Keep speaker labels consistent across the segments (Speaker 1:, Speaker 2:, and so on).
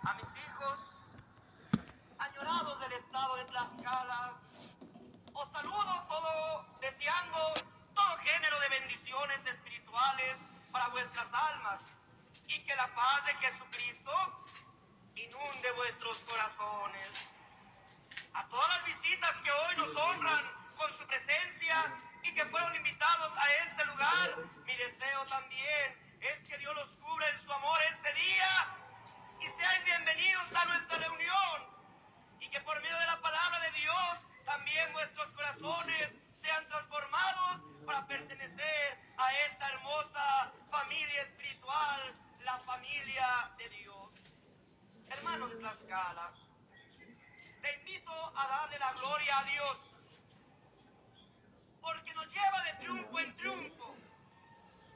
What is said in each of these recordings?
Speaker 1: a mis hijos, añorados del estado de Tlaxcala, os saludo deseando todo género de bendiciones espirituales para vuestras almas y que la paz de Jesucristo inunde vuestros corazones. A todas las visitas que hoy nos honran con su presencia y que fueron invitados a este lugar, mi deseo también es que Dios los cubra en su amor este día y seáis bienvenidos a nuestra reunión y que por medio de la palabra de Dios también vuestros corazones sean transformados para pertenecer a esta hermosa familia espiritual, la familia de Dios. Hermanos de Tlaxcala, te invito a darle la gloria a Dios, porque nos lleva de triunfo en triunfo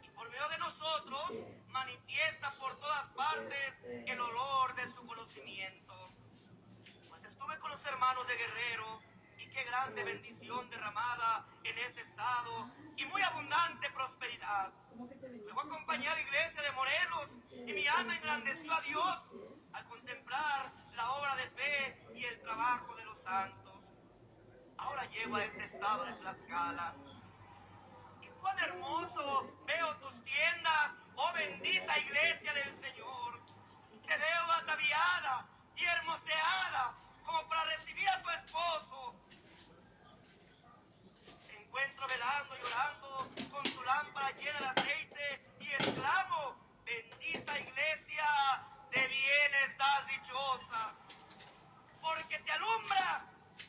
Speaker 1: y por medio de nosotros manifiesta por todas partes el olor de su conocimiento. Pues estuve con los hermanos de Guerrero y qué grande bendición derramada en ese estado y muy abundante prosperidad. Luego acompañé a la iglesia de Morelos y mi alma engrandeció a Dios al contemplar la obra de fe y el trabajo de los santos. Ahora llego a este estado de Tlaxcala y cuán hermoso veo tus tiendas, oh bendita iglesia del Señor. Te veo ataviada y hermoseada como para recibir a tu esposo. Te encuentro velando y orando con tu lámpara llena de aceite y exclamo: bendita iglesia, de bien estás dichosa, porque te alumbra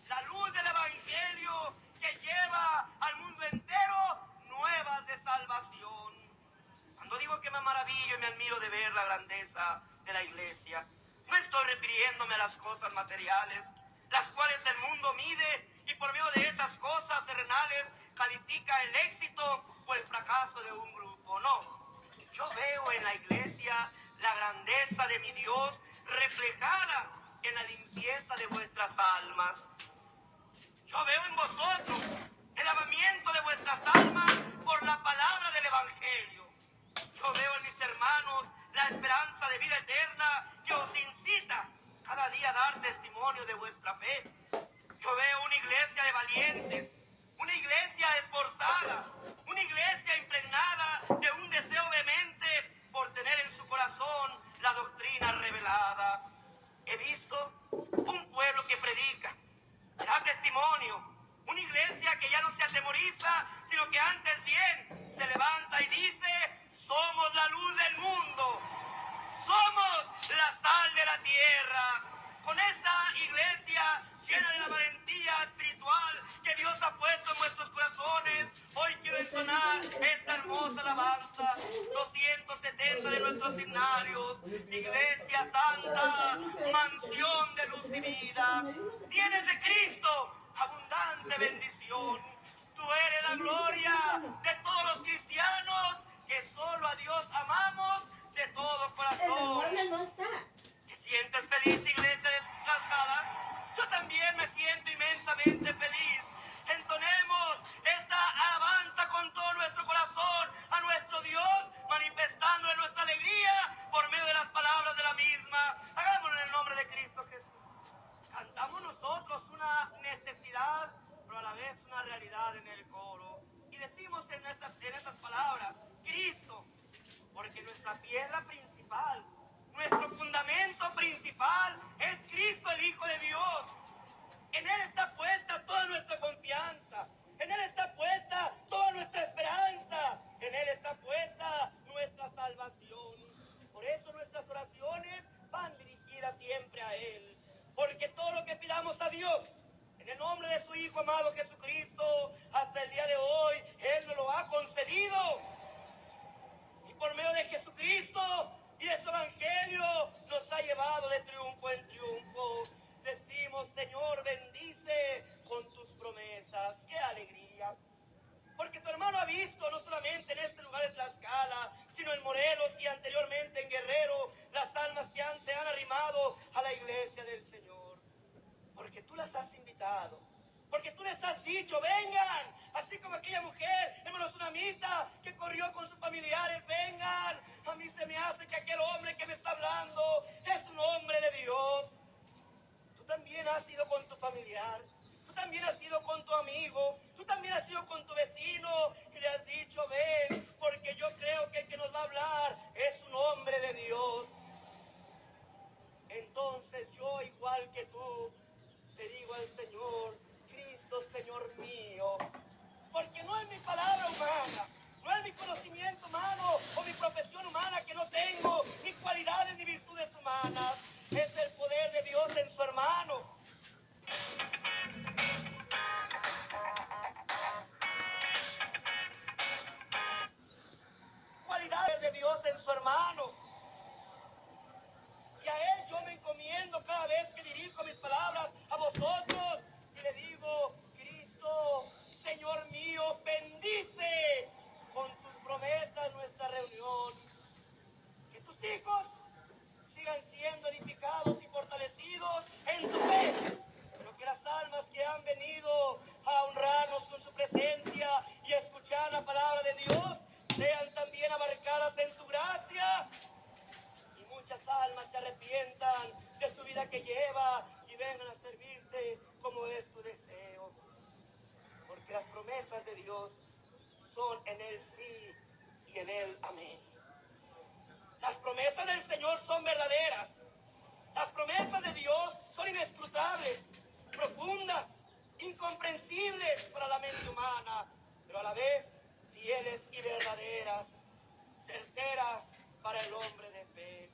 Speaker 1: la luz del evangelio que lleva al mundo entero nuevas de salvación. Cuando digo que me maravillo y me admiro de ver la grandeza de la iglesia, no estoy refiriéndome a las cosas materiales, las cuales el mundo mide y por medio de esas cosas terrenales califica el éxito o el fracaso de un grupo. No, yo veo en la iglesia la grandeza de mi Dios reflejada en la limpieza de vuestras almas. Yo veo en vosotros el lavamiento de vuestras almas por la palabra del evangelio. Yo veo en mis hermanos la esperanza de vida eterna que os incita cada día a dar testimonio de vuestra fe. Yo veo una iglesia de valientes, una iglesia esforzada, una iglesia impregnada de un deseo vehemente por tener en su corazón la doctrina revelada. He visto un pueblo que predica, da testimonio, una iglesia que ya no se atemoriza, sino que antes bien se levanta y dice: somos la luz del mundo, somos la sal de la tierra. Con esa iglesia llena de la valentía espiritual que Dios ha puesto en nuestros corazones, hoy quiero entonar esta hermosa alabanza. 270 de nuestros himnarios: iglesia santa, mansión de luz y vida, tienes de Cristo abundante bendición. Tú eres la gloria de todos los cristianos que solo a Dios amamos de todo corazón. ¿Te sientes feliz, iglesia de Tlaxcala? Yo también me siento inmensamente feliz. Entonemos esta alabanza con todo nuestro corazón a nuestro Dios, manifestando nuestra alegría por medio de las palabras de la misma. Hagámoslo en el nombre de Cristo Jesús. Cantamos nosotros una necesidad, pero a la vez una realidad en el coro. Y decimos en esas palabras: Cristo, porque nuestra piedra principal, nuestro fundamento principal es Cristo, el Hijo de Dios. En Él está puesta toda nuestra confianza, en Él está puesta toda nuestra esperanza, en Él está puesta nuestra salvación. Por eso nuestras oraciones van dirigidas siempre a Él, porque todo lo que pidamos a Dios en el nombre de su Hijo amado Jesucristo, hasta el día de hoy Él nos lo ha concedido. Y por medio de Jesucristo y de su evangelio nos ha llevado de triunfo en triunfo. Decimos: Señor, bendice con tus promesas. ¡Qué alegría! Porque tu hermano ha visto, no solamente en este lugar de Tlaxcala, sino en Morelos y anteriormente en Guerrero, las almas que se han arrimado a la iglesia del Señor. Porque tú las has invitado, porque tú les has dicho: vengan, así como aquella mujer, hermano Tsunamita, que corrió con sus familiares: vengan. A mí se me hace porque aquel hombre que me está hablando es un hombre de Dios. Tú también has ido con tu familiar, tú también has ido con tu amigo, tú también has ido con tu vecino y le has dicho, ven, porque yo creo que el que nos va a hablar es un hombre de Dios. Entonces yo, igual que tú, te digo al Señor, Cristo, Señor mío, porque no es mi palabra humana, no es mi conocimiento humano o mi profesión humana que no tengo, ni cualidades ni virtudes humanas, es el poder de Dios en su hermano. Cualidades de Dios en su hermano. Y a Él yo me encomiendo cada vez que dirijo mis palabras a vosotros y le digo, Cristo, Señor mío, bendice con tus promesas nuestra reunión. Que tus hijos sigan siendo edificados y fortalecidos en tu fe, pero que las almas que han venido a honrarnos con su presencia y a escuchar la palabra de Dios sean también abarcadas en tu gracia y muchas almas se arrepientan de su vida que lleva y vengan a servirte como es tu deseo, porque las promesas de Dios son en Él sí y en Él amén. Las promesas del Señor son verdaderas. Las promesas de Dios son inescrutables, profundas, incomprensibles para la mente humana, pero a la vez fieles y verdaderas, certeras para el hombre de fe.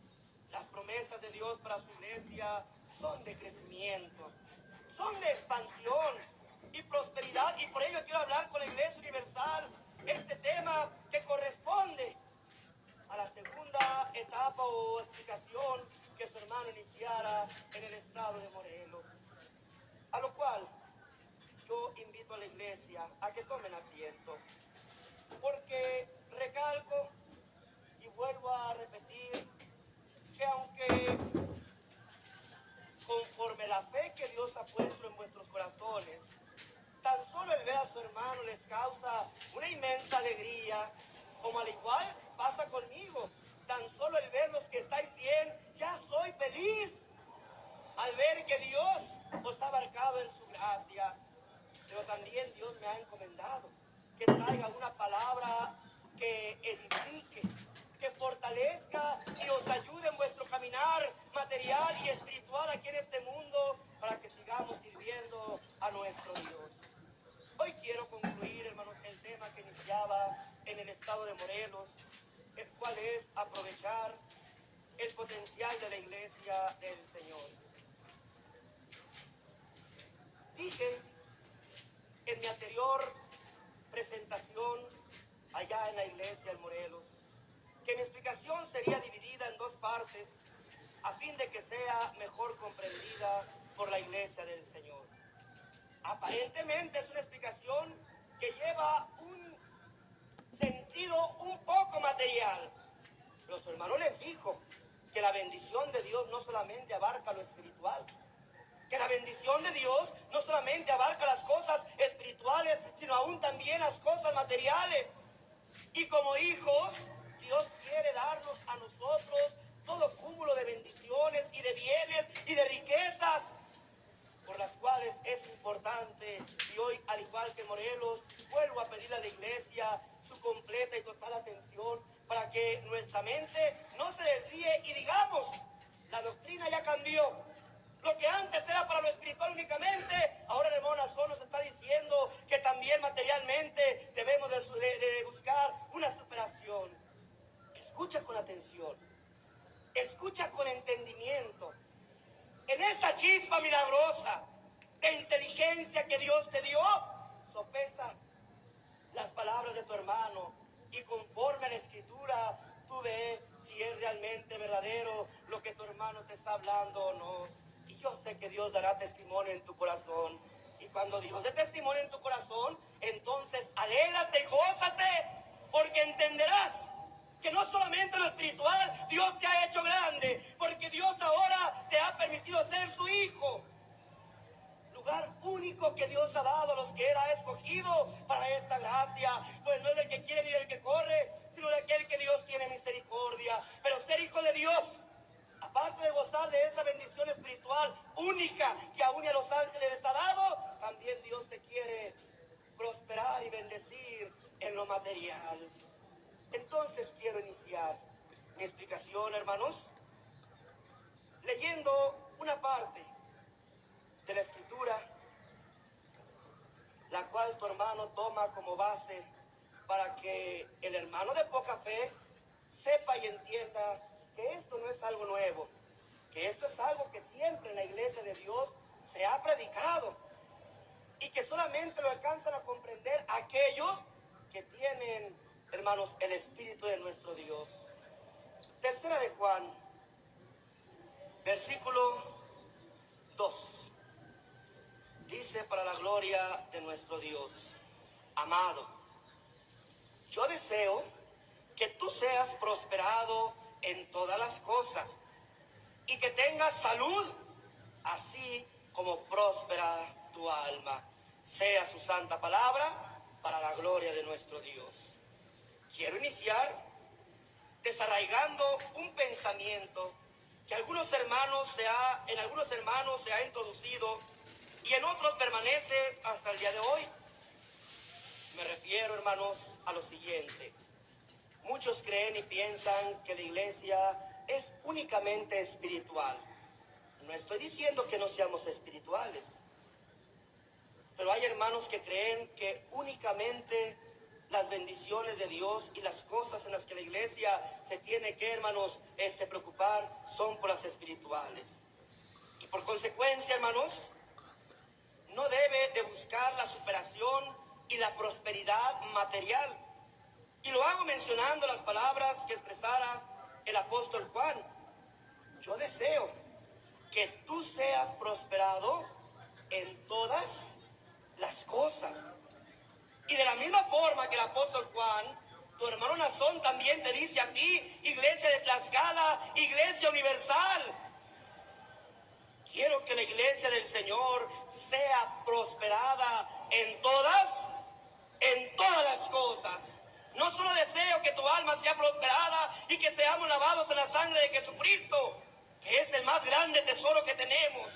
Speaker 1: Las promesas de Dios para su iglesia son de crecimiento, son de expansión y prosperidad, y por ello quiero hablar con la Iglesia Universal este tema que corresponde a la segunda etapa o explicación que su hermano iniciara en el estado de Morelos. A lo cual yo invito a la iglesia a que tomen asiento, porque recalco y vuelvo a repetir que aunque conforme la fe que Dios ha puesto en vuestros corazones, tan solo el ver a su hermano les causa una inmensa alegría, como al igual pasa conmigo. Tan solo el ver los que estáis bien, ya soy feliz. Al ver que Dios os ha abarcado en su gracia, pero también Dios me ha encomendado que traiga una palabra que edifique, que fortalezca y os ayude en vuestro caminar material y espiritual aquí en este mundo para que sigamos sirviendo a nuestro Dios. Hoy quiero concluir, hermanos, el tema que iniciaba en el estado de Morelos, el cual es aprovechar el potencial de la iglesia del Señor. Dije en mi anterior presentación allá en la iglesia en Morelos que mi explicación sería dividida en dos partes a fin de que sea mejor comprendida por la iglesia del Señor. Aparentemente es una explicación que lleva un sentido un poco material, pero su hermano les dijo que la bendición de Dios no solamente abarca lo espiritual, que la bendición de Dios no solamente abarca las cosas espirituales, sino aún también las cosas materiales. Y como hijos, Dios quiere darnos a nosotros todo cúmulo de bendiciones y de bienes y de riquezas, por las cuales es importante, y hoy, al igual que Morelos, vuelvo a pedirle a la iglesia su completa y total atención para que nuestra mente no se desvíe y digamos, la doctrina ya cambió. Lo que antes era para lo espiritual únicamente, ahora el hermano Nazón nos está diciendo que también materialmente debemos de buscar una superación. Escucha con atención, escucha con entendimiento. En esa chispa milagrosa de inteligencia que Dios te dio, sopesa las palabras de tu hermano y conforme a la escritura, tú ve si es realmente verdadero lo que tu hermano te está hablando o no. Y yo sé que Dios dará testimonio en tu corazón. Y cuando Dios dé testimonio en tu corazón, entonces alégrate y gózate, porque entenderás que no solamente lo espiritual Dios te ha hecho grande, porque Dios ahora te ha permitido ser su hijo. Lugar único que Dios ha dado a los que Él ha escogido para esta gracia, pues no es del que quiere ni del que corre, sino de aquel que Dios tiene misericordia. Pero ser hijo de Dios, aparte de gozar de esa bendición espiritual única que aún a los ángeles les ha dado, también Dios te quiere prosperar y bendecir en lo material. Entonces quiero iniciar mi explicación, hermanos, leyendo una parte de la Escritura, la cual tu hermano toma como base para que el hermano de poca fe sepa y entienda que esto no es algo nuevo, que esto es algo que siempre en la iglesia de Dios se ha predicado y que solamente lo alcanzan a comprender aquellos que tienen, hermanos, el Espíritu de nuestro Dios. Tercera de Juan, versículo 2. Dice: para la gloria de nuestro Dios. Amado, yo deseo que tú seas prosperado en todas las cosas y que tengas salud, así como próspera tu alma. Sea su santa palabra para la gloria de nuestro Dios. Quiero iniciar desarraigando un pensamiento que en algunos hermanos se ha introducido y en otros permanece hasta el día de hoy. Me refiero, hermanos, a lo siguiente. Muchos creen y piensan que la iglesia es únicamente espiritual. No estoy diciendo que no seamos espirituales, pero hay hermanos que creen que únicamente las bendiciones de Dios y las cosas en las que la iglesia se tiene que, hermanos, preocupar son por las espirituales. Y por consecuencia, hermanos, no debe de buscar la superación y la prosperidad material. Y lo hago mencionando las palabras que expresara el apóstol Juan. Yo deseo que tú seas prosperado en todas las cosas. Y de la misma forma que el apóstol Juan, tu hermano Nazón también te dice a ti, iglesia de Tlaxcala, iglesia universal: quiero que la iglesia del Señor sea prosperada en todas las cosas. No solo deseo que tu alma sea prosperada y que seamos lavados en la sangre de Jesucristo, que es el más grande tesoro que tenemos,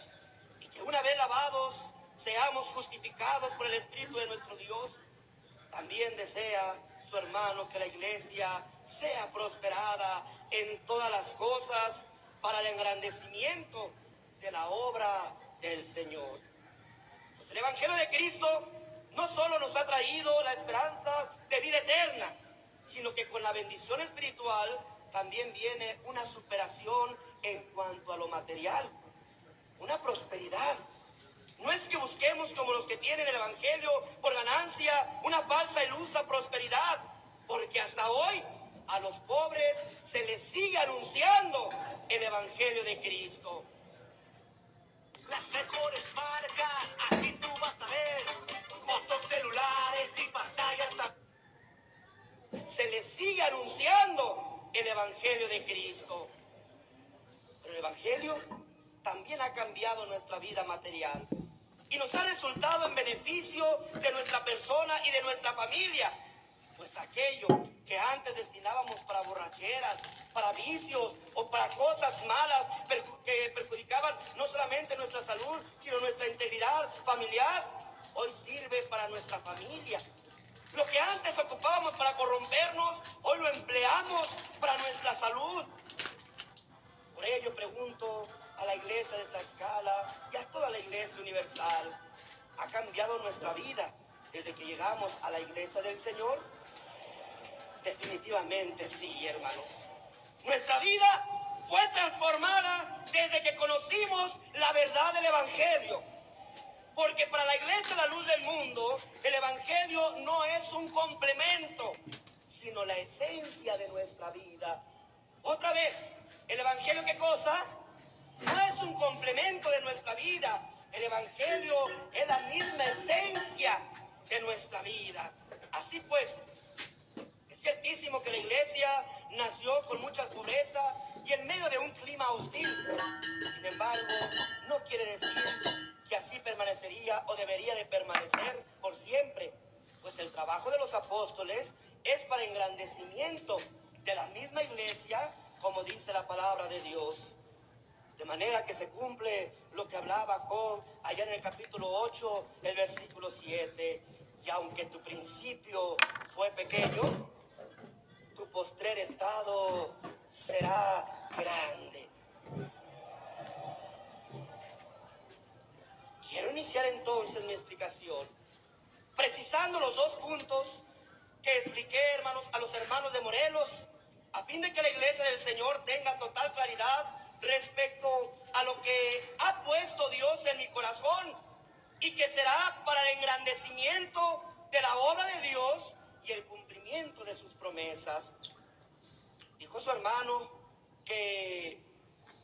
Speaker 1: y que una vez lavados seamos justificados por el Espíritu de nuestro Dios. También desea su hermano que la iglesia sea prosperada en todas las cosas para el engrandecimiento de la obra del Señor. Pues el Evangelio de Cristo no solo nos ha traído la esperanza de vida eterna, sino que con la bendición espiritual también viene una superación en cuanto a lo material, una prosperidad. No es que busquemos, como los que tienen el Evangelio por ganancia, una falsa ilusa prosperidad, porque hasta hoy a los pobres se les sigue anunciando el Evangelio de Cristo. Las mejores marcas, aquí tú vas a ver, motos, celulares y pantallas. Se les sigue anunciando el Evangelio de Cristo. Pero el Evangelio también ha cambiado nuestra vida material y nos ha resultado en beneficio de nuestra persona y de nuestra familia. Pues aquello que antes destinábamos para borracheras, para vicios o para cosas malas que perjudicaban no solamente nuestra salud, sino nuestra integridad familiar, hoy sirve para nuestra familia. Lo que antes ocupábamos para corrompernos, hoy lo empleamos para nuestra salud. Por ello pregunto a la iglesia de Tlaxcala y a toda la iglesia universal: ¿ha cambiado nuestra vida desde que llegamos a la iglesia del Señor? Definitivamente sí, hermanos. Nuestra vida fue transformada desde que conocimos la verdad del Evangelio. Porque para la iglesia, la luz del mundo, el Evangelio no es un complemento, sino la esencia de nuestra vida. Otra vez, ¿el Evangelio qué cosa? No es un complemento de nuestra vida. El Evangelio es la misma esencia de nuestra vida. Así pues, es ciertísimo que la iglesia nació con mucha pobreza y en medio de un clima hostil. Sin embargo, no quiere decir que así permanecería o debería de permanecer por siempre, pues el trabajo de los apóstoles es para engrandecimiento de la misma iglesia como dice la palabra de Dios. De manera que se cumple lo que hablaba Job allá en el capítulo 8, el versículo 7. Y aunque tu principio fue pequeño, tu postrer estado será grande. Quiero iniciar entonces mi explicación precisando los dos puntos que expliqué, hermanos, a los hermanos de Morelos, a fin de que la iglesia del Señor tenga total claridad respecto a lo que ha puesto Dios en mi corazón y que será para el engrandecimiento de la obra de Dios y el cumplimiento de sus promesas. Dijo su hermano que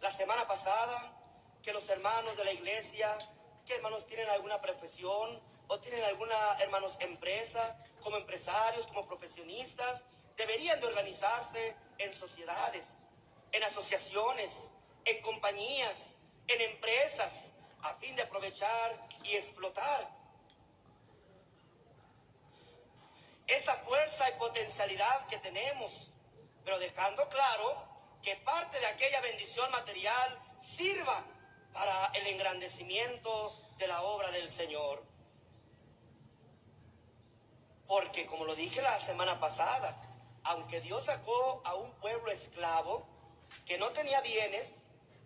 Speaker 1: la semana pasada, que los hermanos de la iglesia, que hermanos tienen alguna profesión o tienen alguna, hermanos, empresa, como empresarios, como profesionistas, deberían de organizarse en sociedades, en asociaciones, en compañías, en empresas, a fin de aprovechar y explotar esa fuerza y potencialidad que tenemos, pero dejando claro que parte de aquella bendición material sirva para el engrandecimiento de la obra del Señor. Porque como lo dije la semana pasada, aunque Dios sacó a un pueblo esclavo que no tenía bienes,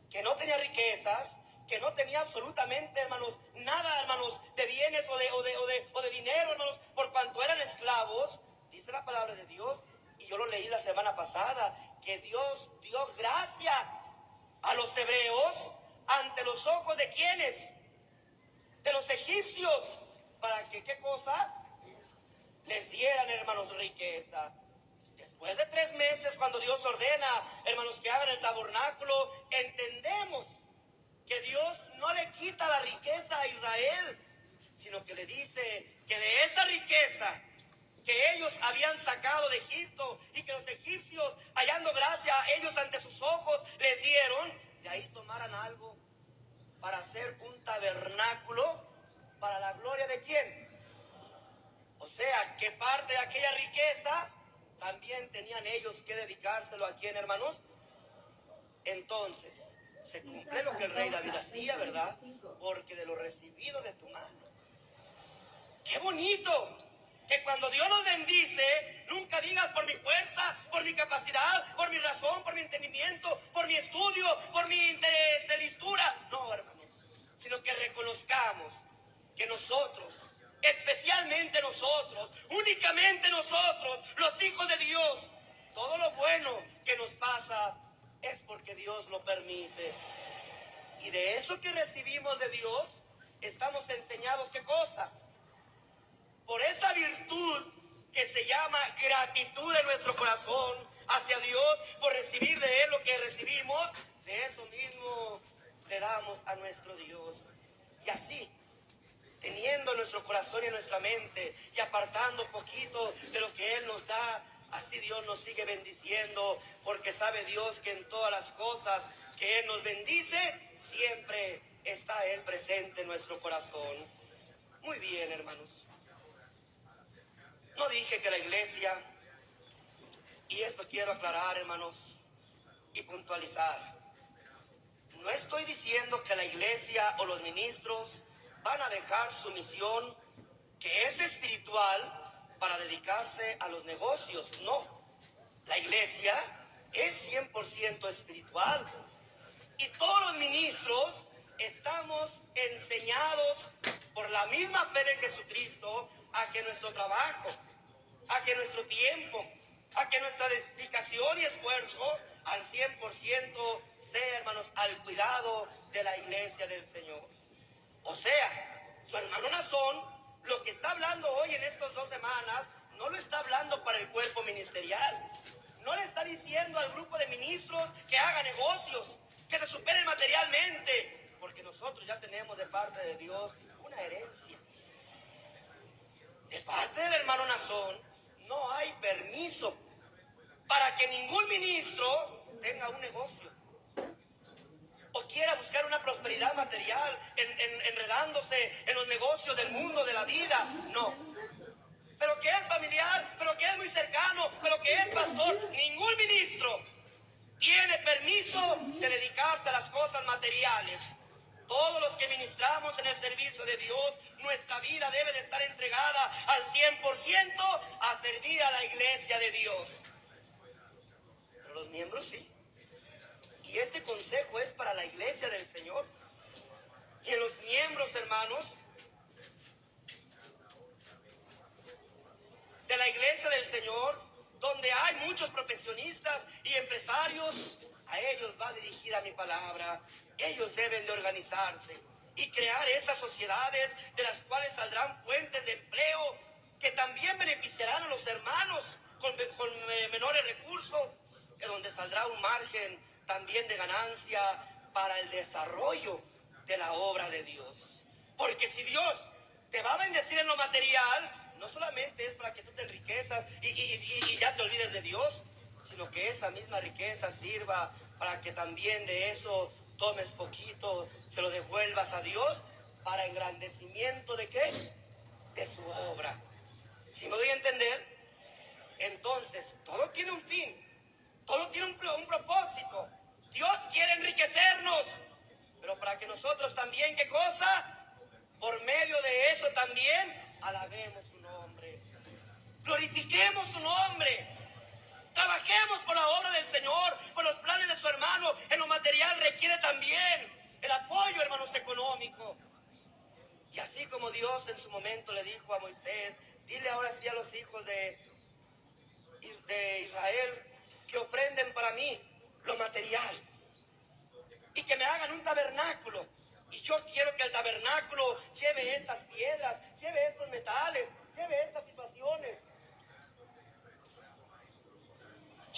Speaker 1: que no tenía riquezas, que no tenía absolutamente, hermanos, nada, hermanos, de bienes o de dinero, hermanos, por cuanto eran esclavos, dice la palabra de Dios, y yo lo leí la semana pasada, que Dios dio gracia a los hebreos ante los ojos de quienes, de los egipcios, para que, ¿qué cosa? Les dieran, hermanos, riqueza. Después de 3 meses, cuando Dios ordena, hermanos, que hagan el tabernáculo, entendemos que Dios no le quita la riqueza a Israel, sino que le dice que de esa riqueza que ellos habían sacado de Egipto y que los egipcios, hallando gracia a ellos ante sus ojos, les dieron, de ahí tomaran algo para hacer un tabernáculo para la gloria de ¿quién? O sea, que parte de aquella riqueza también tenían ellos que dedicárselo a quién, hermanos. Entonces, se cumple lo que el rey David hacía, ¿verdad? Porque de lo recibido de tu mano. ¡Qué bonito! Que cuando Dios nos bendice, nunca digas por mi fuerza, por mi capacidad, por mi razón, por mi entendimiento, por mi estudio, por mi listura. No, hermanos, sino que reconozcamos que nosotros, especialmente nosotros, únicamente nosotros, los hijos de Dios, todo lo bueno que nos pasa es porque Dios lo permite. Y de eso que recibimos de Dios, estamos enseñados, ¿qué cosa? Por esa virtud que se llama gratitud de nuestro corazón hacia Dios, por recibir de Él lo que recibimos, de eso mismo le damos a nuestro Dios. Y así, teniendo nuestro corazón y nuestra mente y apartando poquito de lo que Él nos da, así Dios nos sigue bendiciendo, porque sabe Dios que en todas las cosas que Él nos bendice, siempre está Él presente en nuestro corazón. Muy bien, hermanos. No dije que la iglesia, y esto quiero aclarar, hermanos, y puntualizar. No estoy diciendo que la iglesia o los ministros van a dejar su misión, que es espiritual, para dedicarse a los negocios. No. La iglesia es 100% espiritual. Y todos los ministros estamos enseñados por la misma fe de Jesucristo a que nuestro trabajo, a que nuestro tiempo, a que nuestra dedicación y esfuerzo al 100% sea, hermanos, al cuidado de la iglesia del Señor. O sea, su hermano Nazón, lo que está hablando hoy en estas 2 semanas, no lo está hablando para el cuerpo ministerial. No le está diciendo al grupo de ministros que haga negocios, que se superen materialmente, porque nosotros ya tenemos de parte de Dios una herencia. De parte del hermano Nazón, no hay permiso para que ningún ministro tenga un negocio o quiera buscar una prosperidad material enredándose en los negocios del mundo, de la vida. No. Pero que es familiar, pero que es muy cercano, pero que es pastor, ningún ministro tiene permiso de dedicarse a las cosas materiales. Todos los que ministramos en el servicio de Dios, nuestra vida debe de estar entregada al 100% a servir a la iglesia de Dios. Pero los miembros sí. Y este consejo es para la iglesia del Señor. Y en los miembros, hermanos, de la iglesia del Señor, donde hay muchos profesionistas y empresarios, a ellos va dirigida mi palabra. Ellos deben de organizarse y crear esas sociedades de las cuales saldrán fuentes de empleo que también beneficiarán a los hermanos con menores recursos, de donde saldrá un margen también de ganancia para el desarrollo de la obra de Dios. Porque si Dios te va a bendecir en lo material, no solamente es para que tú te enriquezas y ya te olvides de Dios, sino que esa misma riqueza sirva para que también de eso tomes poquito, se lo devuelvas a Dios para engrandecimiento de ¿qué? De su obra. ¿Sí me doy a entender? Entonces, todo tiene un fin, todo tiene un propósito. Dios quiere enriquecernos, pero para que nosotros también, ¿qué cosa? Por medio de eso también alabemos su nombre, glorifiquemos su nombre, trabajemos por la obra del Señor, por los planes de su hermano. En lo material requiere también el apoyo, hermanos, económico. Y así como Dios en su momento le dijo a Moisés, dile ahora sí a los hijos de Israel que ofrenden para mí lo material y que me hagan un tabernáculo. Y yo quiero que el tabernáculo lleve estas piedras, lleve estos metales, lleve estas situaciones.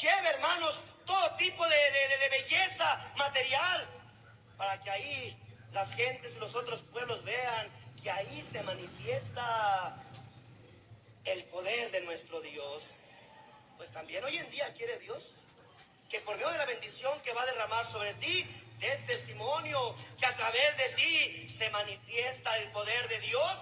Speaker 1: Lleve, hermanos, todo tipo de belleza material, para que ahí las gentes y los otros pueblos vean que ahí se manifiesta el poder de nuestro Dios. Pues también hoy en día quiere Dios que por medio de la bendición que va a derramar sobre ti, des testimonio que a través de ti se manifiesta el poder de Dios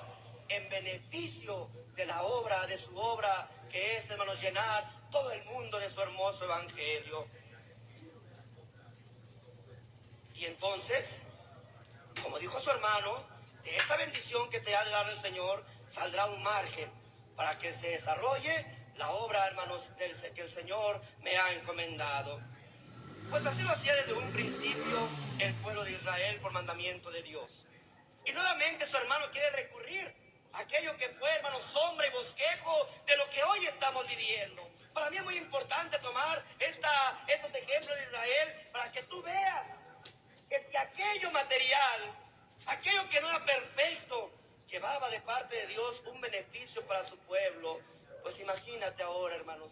Speaker 1: en beneficio de la obra, de su obra, que es, hermanos, llenar todo el mundo de su hermoso evangelio. Y entonces, como dijo su hermano, de esa bendición que te ha de dar el Señor, saldrá un margen para que se desarrolle la obra, hermanos, que el Señor me ha encomendado. Pues así lo hacía desde un principio el pueblo de Israel por mandamiento de Dios. Y nuevamente su hermano quiere recurrir a aquello que fue, hermano, sombra y bosquejo de lo que hoy estamos viviendo. Para mí es muy importante tomar estos ejemplos de Israel para que tú veas que si aquello material, aquello que no era perfecto, llevaba de parte de Dios un beneficio para su pueblo, pues imagínate ahora, hermanos,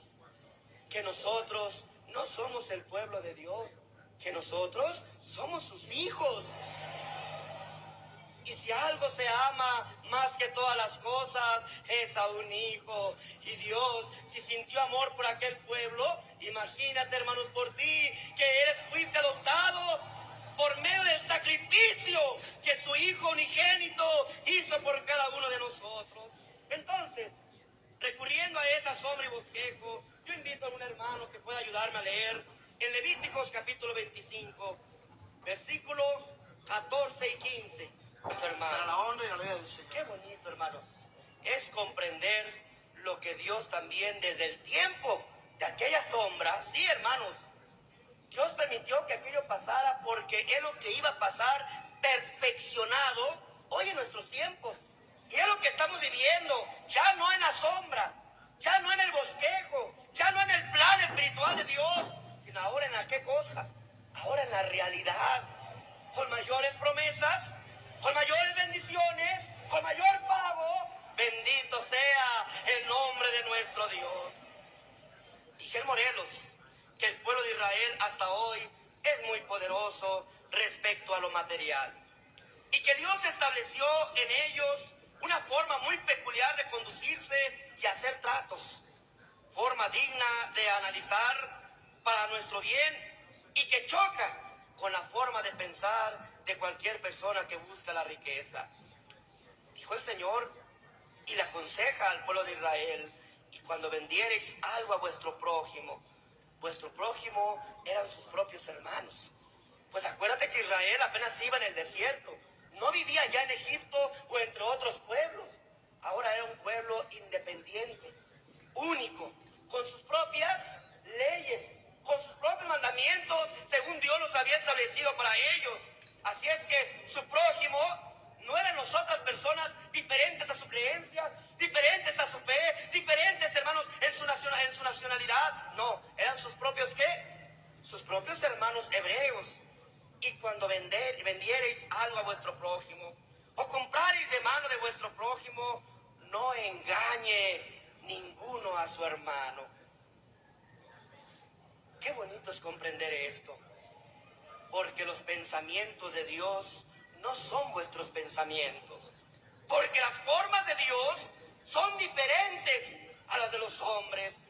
Speaker 1: que nosotros no somos el pueblo de Dios, que nosotros somos sus hijos. Y si algo se ama más que todas las cosas, es a un hijo. Y Dios, si sintió amor por aquel pueblo, imagínate, hermanos, por ti, que fuiste adoptado por medio del sacrificio que su Hijo unigénito hizo por cada uno de nosotros. Entonces, recurriendo a esa sombra y bosquejo, yo invito a un hermano que pueda ayudarme a leer en Levíticos capítulo 25, versículo 14 y 15. Pues, hermano, para la honra y la gloria del Señor. Qué bonito, hermanos. Es comprender lo que Dios también desde el tiempo de aquella sombra, sí, hermanos, Dios permitió que aquello pasara porque es lo que iba a pasar perfeccionado hoy en nuestros tiempos. Y es lo que estamos viviendo, ya no en la sombra, ya no en el bosquejo, ya no en el plan espiritual de Dios, sino ahora en la qué cosa, ahora en la realidad, con mayores promesas, con mayores bendiciones, con mayor pago. Bendito sea el nombre de nuestro Dios. Dije Morelos que el pueblo de Israel hasta hoy es muy poderoso respecto a lo material y que Dios estableció en ellos una forma muy peculiar de conducirse y hacer tratos, forma digna de analizar para nuestro bien y que choca con la forma de pensar de cualquier persona que busca la riqueza. Dijo el Señor y le aconseja al pueblo de Israel: y cuando vendiereis algo a vuestro prójimo, vuestro prójimo eran sus propios hermanos. Pues acuérdate que Israel apenas iba en el desierto. No vivía ya en Egipto o entre otros pueblos. Ahora era un pueblo independiente, único, con sus propias leyes, con sus propios mandamientos, según Dios los había establecido para ellos. Así es que su prójimo no eran las otras personas diferentes a su creencia, diferentes a su fe, diferentes, hermanos, en su nacionalidad. No, eran sus propios, ¿qué? Sus propios hermanos hebreos. Y cuando vendiereis algo a vuestro prójimo, o comprareis de mano de vuestro prójimo, no engañe ninguno a su hermano. Qué bonito es comprender esto, porque los pensamientos de Dios no son vuestros pensamientos, porque las formas de Dios son diferentes a las de los hombres.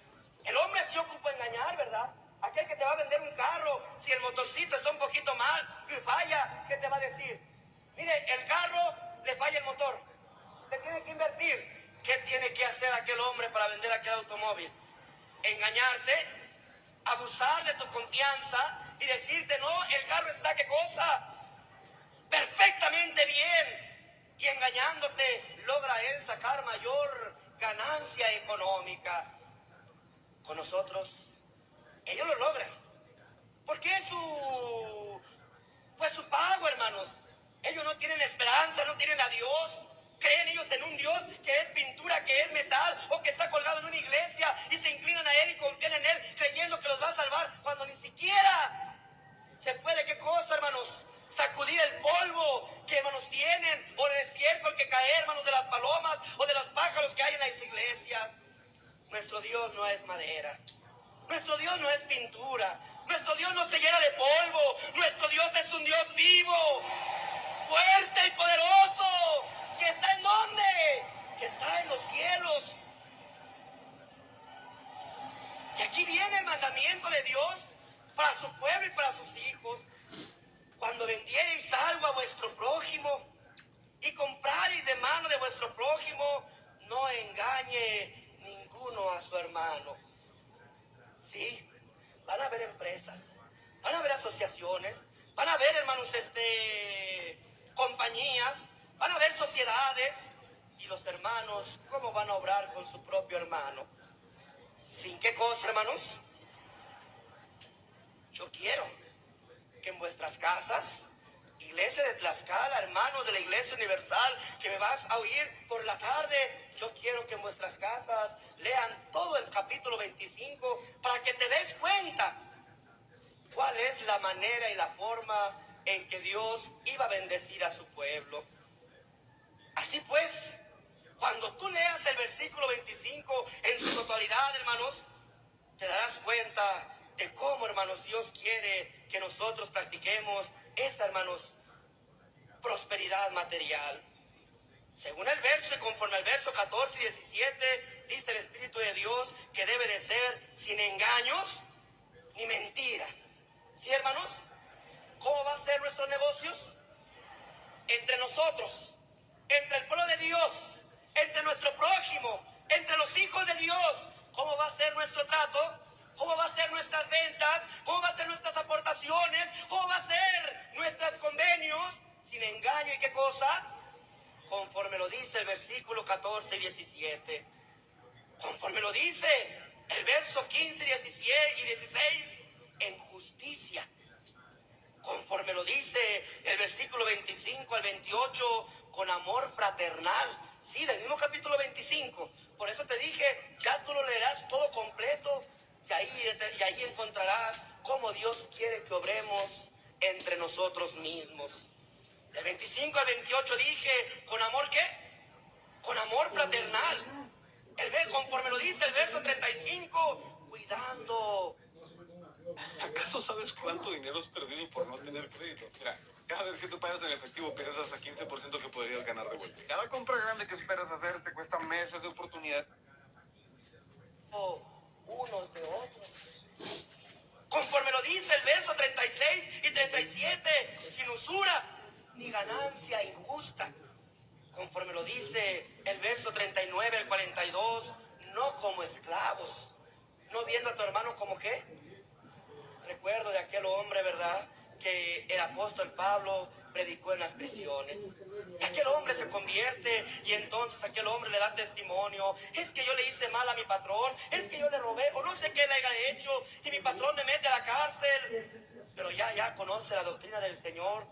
Speaker 1: El hombre se ocupa de engañar, ¿verdad? Aquel que te va a vender un carro, si el motorcito está un poquito mal y falla, ¿qué te va a decir? Mire, el carro le falla el motor, le tiene que invertir. ¿Qué tiene que hacer aquel hombre para vender aquel automóvil? Engañarte, abusar de tu confianza y decirte, no, el carro está, ¿qué cosa? Perfectamente bien. Y engañándote logra él sacar mayor ganancia económica. Con nosotros, ellos lo logran. Porque es su pago, hermanos. Ellos no tienen esperanza, no tienen a Dios. Creen ellos en un Dios que es pintura, que es metal, o que está colgado en una iglesia, y se inclinan a Él y confían en Él, creyendo que los va a salvar, cuando ni siquiera se puede, ¿qué cosa, hermanos? Sacudir el polvo que, hermanos, tienen, o el estiércol que cae, hermanos, de las palomas o de los pájaros que hay en las iglesias. Nuestro Dios no es madera. Nuestro Dios no es pintura. Nuestro Dios no se llena de polvo. Nuestro Dios es un Dios vivo, fuerte y poderoso, que está en ¿dónde? Que está en los cielos. Y aquí viene el mandamiento de Dios para su pueblo y para sus hijos. Cuando vendiereis algo a vuestro prójimo y comprareis de mano de vuestro prójimo, no engañe ninguno a su hermano. Sí, van a haber empresas, van a haber asociaciones, van a haber, hermanos, compañías, van a haber sociedades, y los hermanos, ¿cómo van a obrar con su propio hermano? ¿Sin qué cosa, hermanos? Yo quiero que en vuestras casas, iglesia de Tlaxcala, hermanos de la Iglesia Universal, que me vas a oír por la tarde, yo quiero que en vuestras casas lean todo el capítulo 25 para que te des cuenta cuál es la manera y la forma en que Dios iba a bendecir a su pueblo. Así pues, cuando tú leas el versículo 25 en su totalidad, hermanos, te darás cuenta de cómo, hermanos, Dios quiere que nosotros practiquemos esa, hermanos, prosperidad material. Según el verso y conforme al verso 14 y 17, dice el Espíritu de Dios que debe de ser sin engaños ni mentiras. ¿Sí, hermanos? ¿Cómo van a ser nuestros negocios? Entre nosotros, entre el pueblo de Dios, entre nuestro prójimo, entre los hijos de Dios. ¿Cómo va a ser nuestro trato? ¿Cómo va a ser nuestras ventas? ¿Cómo va a ser nuestras aportaciones? ¿Cómo va a ser nuestros convenios? Sin engaño y qué cosa, conforme lo dice el versículo 14 y 17. Conforme lo dice el verso 15 y 16, en justicia. Conforme lo dice el versículo 25 al 28, con amor fraternal. Sí, del mismo capítulo 25. Por eso te dije, ya tú lo leerás todo completo y ahí encontrarás cómo Dios quiere que obremos entre nosotros mismos. Del 25 al 28 dije, ¿con amor qué? Con amor fraternal. Conforme lo dice el verso 35, cuidando.
Speaker 2: ¿Acaso sabes cuánto dinero has perdido por no tener crédito? Mira, cada vez que tú pagas en efectivo pierdes hasta 15% que podrías ganar de vuelta. Cada compra grande que esperas hacer te cuesta meses de oportunidad.
Speaker 1: Unos de otros. Conforme lo dice el verso 36 y 37, sin usura ni ganancia injusta. Conforme lo dice el verso 39 al 42, no como esclavos, no viendo a tu hermano como ¿qué? Recuerdo de aquel hombre, ¿verdad? Que el apóstol Pablo predicó en las prisiones. Y aquel hombre se convierte y entonces aquel hombre le da testimonio. Es que yo le hice mal a mi patrón, es que yo le robé o no sé qué le haya hecho y mi patrón me mete a la cárcel. Pero ya conoce la doctrina del Señor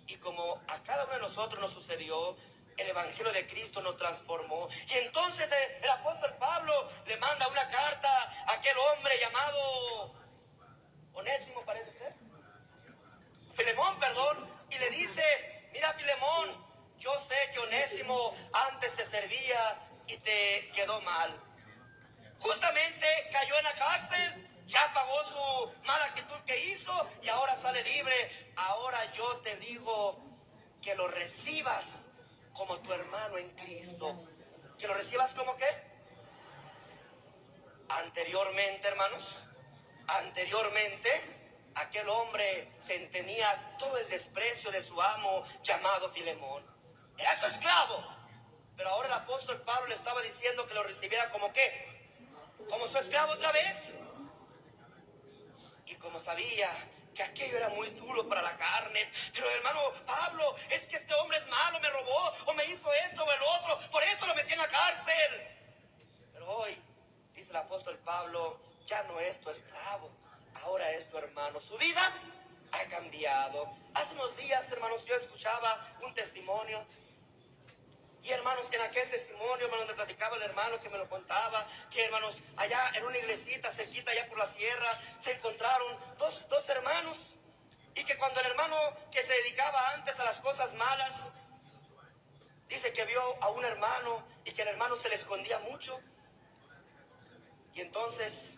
Speaker 1: y como a cada uno de nosotros nos sucedió, el Evangelio de Cristo nos transformó. Y entonces el apóstol Pablo le manda una carta a aquel hombre llamado Onésimo, parece ser. Filemón, perdón. Y le dice, mira Filemón, yo sé que Onésimo antes te servía y te quedó mal. Justamente cayó en la cárcel, ya pagó su mala actitud que hizo y ahora sale libre. Ahora yo te digo que lo recibas como tu hermano en Cristo. ¿Que lo recibas como qué? Anteriormente, hermanos, anteriormente, aquel hombre tenía todo el desprecio de su amo llamado Filemón. Era su esclavo. Pero ahora el apóstol Pablo le estaba diciendo que lo recibiera como qué, como su esclavo otra vez. Y como sabía que aquello era muy duro para la carne, pero hermano Pablo, es que este hombre es malo, me robó o me hizo esto o el otro, por eso lo metí en la cárcel. Pero hoy, dice el apóstol Pablo, ya no es tu esclavo, ahora es tu hermano. Su vida ha cambiado. Hace unos días, hermanos, yo escuchaba un testimonio. Y hermanos, que en aquel testimonio, hermanos, me platicaba el hermano que me lo contaba, que hermanos, allá en una iglesita cerquita, allá por la sierra, se encontraron dos hermanos. Y que cuando el hermano que se dedicaba antes a las cosas malas, dice que vio a un hermano y que el hermano se le escondía mucho. Y entonces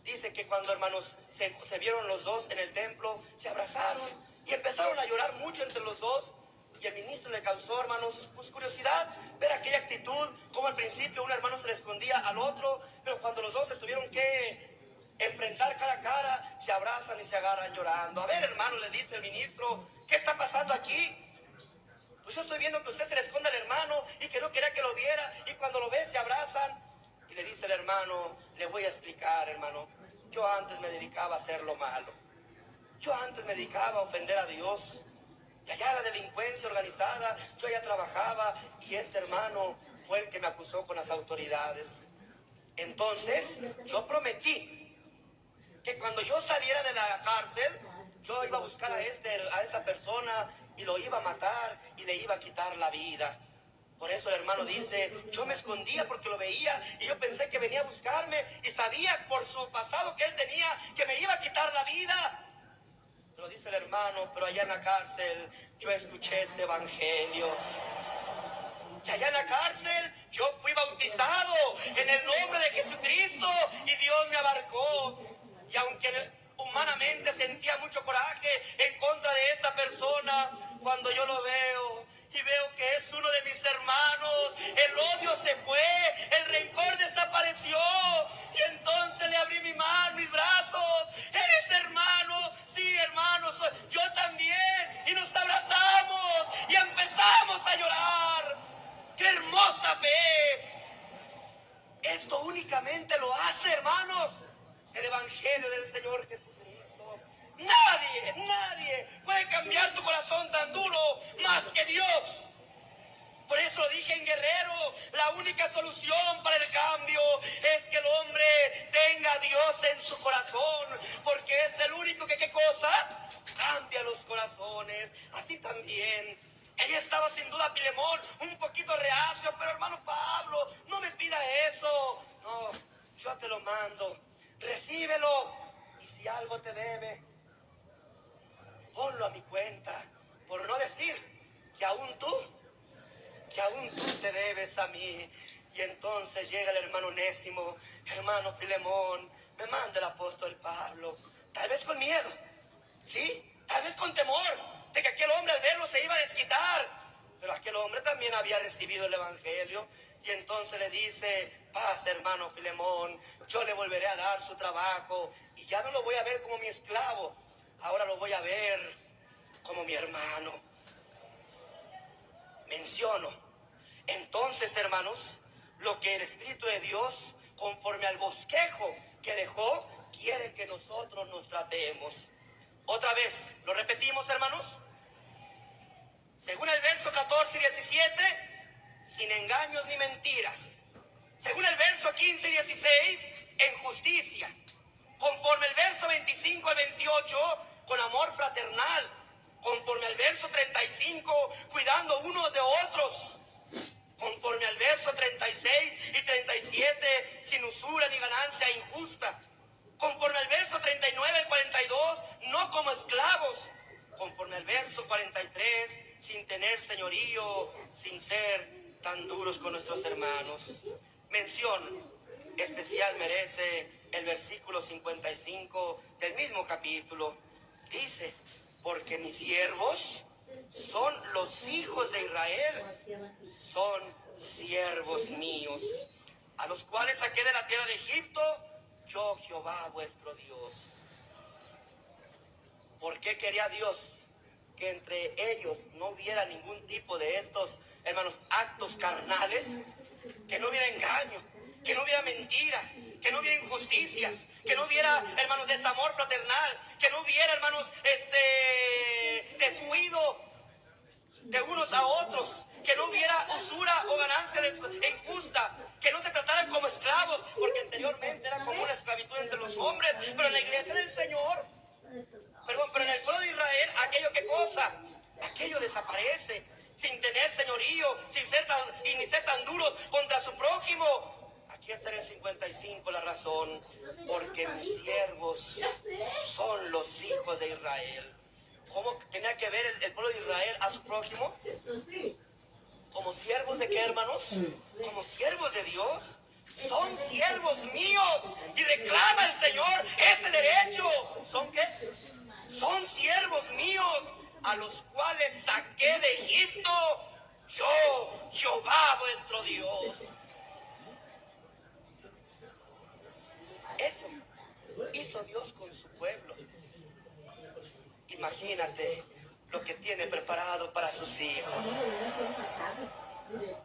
Speaker 1: dice que cuando hermanos se vieron los dos en el templo, se abrazaron y empezaron a llorar mucho entre los dos. Y el ministro le causó, hermanos, pues curiosidad, ver aquella actitud, como al principio un hermano se le escondía al otro, pero cuando los dos se tuvieron que enfrentar cara a cara, se abrazan y se agarran llorando. A ver, hermano, le dice el ministro, ¿qué está pasando aquí? Pues yo estoy viendo que usted se le esconde al hermano y que no quería que lo viera, y cuando lo ve se abrazan. Y le dice el hermano, le voy a explicar, hermano, yo antes me dedicaba a hacer lo malo. Yo antes me dedicaba a ofender a Dios. Y allá la delincuencia organizada, yo allá trabajaba y este hermano fue el que me acusó con las autoridades. Entonces, yo prometí que cuando yo saliera de la cárcel, yo iba a buscar a esta persona y lo iba a matar y le iba a quitar la vida. Por eso el hermano dice, yo me escondía porque lo veía y yo pensé que venía a buscarme y sabía por su pasado que él tenía que me iba a quitar la vida. Lo dice el hermano, pero allá en la cárcel yo escuché este evangelio. Y allá en la cárcel yo fui bautizado en el nombre de Jesucristo y Dios me abarcó. Y aunque humanamente sentía mucho coraje en contra de esta persona, cuando yo lo veo y veo que es uno de mis hermanos, el odio se fue, el rencor desapareció y entonces le abrí mi mano, mis brazos. Eres hermano, sí hermano, yo también, y nos abrazamos y empezamos a llorar. ¡Qué hermosa fe! Esto únicamente lo hace, hermanos, el Evangelio del Señor Jesucristo. Nadie puede cambiar tu corazón tan duro más que Dios. Por eso dije en Guerrero, la única solución para el cambio es que el hombre tenga a Dios en su corazón, porque es el único que, ¿qué cosa? Cambia los corazones. Así también. Ahí estaba sin duda Filemón, un poquito reacio, pero hermano Pablo, no me pida eso. No, yo te lo mando, recíbelo, y si algo te debe, ponlo a mi cuenta, por no decir que aún tú te debes a mí. Y entonces llega el hermano Onésimo, hermano Filemón, me manda el apóstol Pablo, tal vez con miedo, ¿sí? Tal vez con temor de que aquel hombre al verlo se iba a desquitar, pero aquel hombre también había recibido el evangelio. Y entonces le dice, paz hermano Filemón, yo le volveré a dar su trabajo y ya no lo voy a ver como mi esclavo, ahora lo voy a ver como mi hermano. Menciono entonces, hermanos, lo que el Espíritu de Dios, conforme al bosquejo que dejó, quiere que nosotros nos tratemos. Otra vez, ¿lo repetimos, hermanos? Según el verso 14 y 17, sin engaños ni mentiras. Según el verso 15 y 16, en justicia. Conforme el verso 25 al 28, con amor fraternal. Conforme al verso 35, cuidando unos de otros. Conforme al verso 36 y 37, sin usura ni ganancia injusta. Conforme al verso 39 al 42, no como esclavos. Conforme al verso 43, sin tener señorío, sin ser tan duros con nuestros hermanos. Mención especial merece el versículo 55 del mismo capítulo. Dice, porque mis siervos son los hijos de Israel, son siervos míos, a los cuales saqué de la tierra de Egipto, yo Jehová vuestro Dios. ¿Por qué quería Dios que entre ellos no hubiera ningún tipo de estos, hermanos, actos carnales? Que no hubiera engaño, que no hubiera mentira, que no hubiera injusticias, que no hubiera, hermanos, desamor fraternal, que no hubiera, hermanos, descuido de unos a otros, que no hubiera usura o ganancia injusta, que no se trataran como esclavos, porque anteriormente era como una esclavitud entre los hombres, pero en la iglesia del Señor, pero en el pueblo de Israel, aquello que cosa, aquello desaparece, sin tener señorío, sin ser ni ser tan duros contra su prójimo. Aquí está en el 55 la razón, porque mis siervos son los hijos de Israel. ¿Cómo tenía que ver el pueblo de Israel a su prójimo? ¿Como siervos de qué, hermanos? Como siervos de Dios. Son siervos míos y reclama el Señor ese derecho. ¿Son qué? Son siervos míos a los cuales saqué de Egipto, yo, Jehová vuestro Dios. Eso hizo Dios con su pueblo. Imagínate lo que tiene preparado para sus hijos.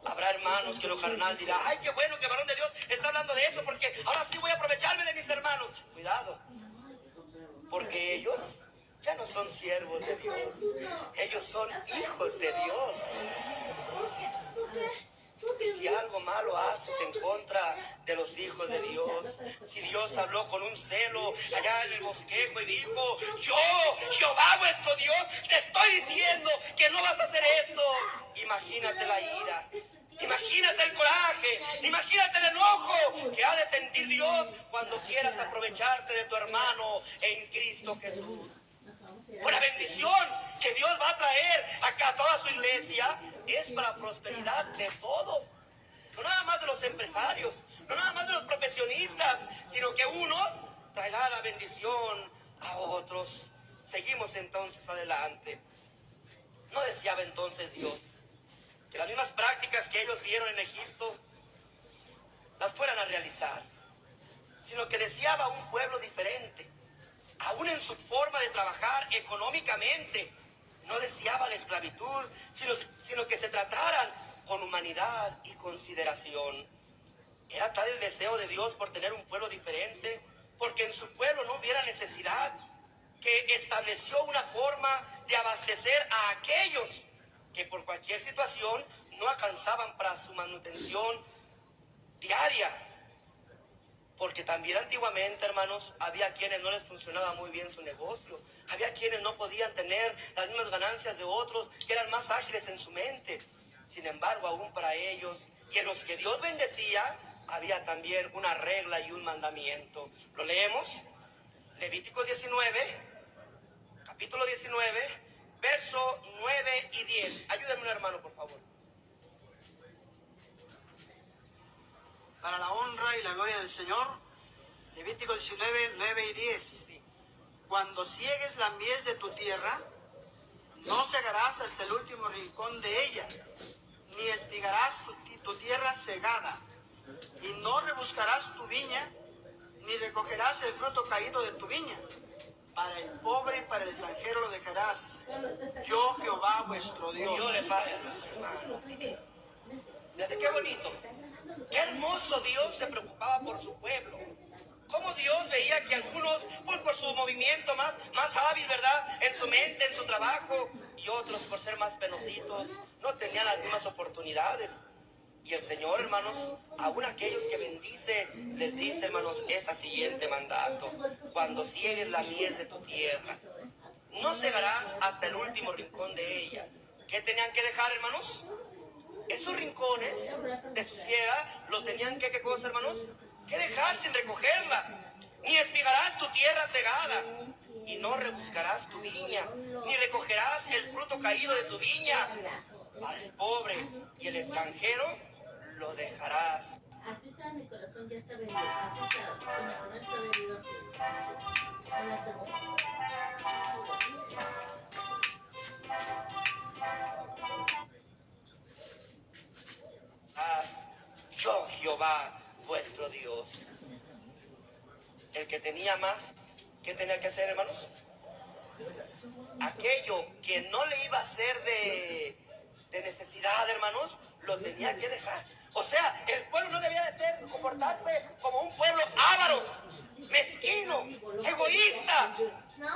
Speaker 1: Habrá hermanos que lo carnal dirá, ay, qué bueno que varón de Dios está hablando de eso, porque ahora sí voy a aprovecharme de mis hermanos. Cuidado, porque ellos ya no son siervos de Dios, ellos son hijos de Dios. Si algo malo haces en contra de los hijos de Dios, si Dios habló con un celo allá en el bosquejo y dijo, yo, Jehová vuestro Dios, te estoy diciendo que no vas a hacer esto, imagínate la ira, imagínate el coraje, imagínate el enojo que ha de sentir Dios cuando quieras aprovecharte de tu hermano en Cristo Jesús. Por la bendición que Dios va a traer acá a toda su iglesia es para prosperidad de todos, no nada más de los empresarios, no nada más de los profesionistas, sino que unos traerán la bendición a otros. Seguimos entonces adelante. ¿No deseaba entonces Dios que las mismas prácticas que ellos vieron en Egipto las fueran a realizar? Sino que deseaba un pueblo diferente, aún en su forma de trabajar económicamente. No deseaba la esclavitud, sino que se trataran con humanidad y consideración. Era tal el deseo de Dios por tener un pueblo diferente, porque en su pueblo no hubiera necesidad, que estableció una forma de abastecer a aquellos que por cualquier situación no alcanzaban para su manutención diaria. Porque también antiguamente, hermanos, había quienes no les funcionaba muy bien su negocio. Había quienes no podían tener las mismas ganancias de otros, que eran más ágiles en su mente. Sin embargo, aún para ellos, y en los que Dios bendecía, había también una regla y un mandamiento. ¿Lo leemos? Levíticos 19, capítulo 19, verso 9 y 10. Ayúdenme un hermano, por favor.
Speaker 3: Para la honra y la gloria del Señor, Levítico 19, 9 y 10.
Speaker 1: Sí.
Speaker 3: Cuando ciegues la mies de tu tierra, no cegarás hasta el último rincón de ella, ni espigarás tu tierra cegada, y no rebuscarás tu viña, ni recogerás el fruto caído de tu viña. Para el pobre y para el extranjero lo dejarás. Yo, Jehová, vuestro Dios.
Speaker 1: Dios le pague a nuestro hermano. Fíjate qué bonito. Qué hermoso Dios se preocupaba por su pueblo. Cómo Dios veía que algunos, pues por su movimiento más hábil, ¿verdad? En su mente, en su trabajo, y otros por ser más penositos, no tenían las mismas oportunidades. Y el Señor, hermanos, aún aquellos que bendice, les dice, hermanos, este siguiente mandato: cuando ciegues la mies de tu tierra, no cegarás hasta el último rincón de ella. ¿Qué tenían que dejar, hermanos? Esos rincones de su siega los tenían que, ¿qué cosa, hermanos? Que dejar sin recogerla. Ni espigarás tu tierra cegada, y no rebuscarás tu viña, ni recogerás el fruto caído de tu viña. Para el pobre y el extranjero lo dejarás.
Speaker 4: Así está mi corazón, ya está vendido. Así está, mi corazón está vendido así. En la segunda.
Speaker 1: Yo, Jehová, vuestro Dios. El que tenía más, ¿qué tenía que hacer, hermanos? Aquello que no le iba a hacer de necesidad, hermanos, lo tenía que dejar. O sea, el pueblo no debía de ser, comportarse como un pueblo avaro, mezquino, egoísta,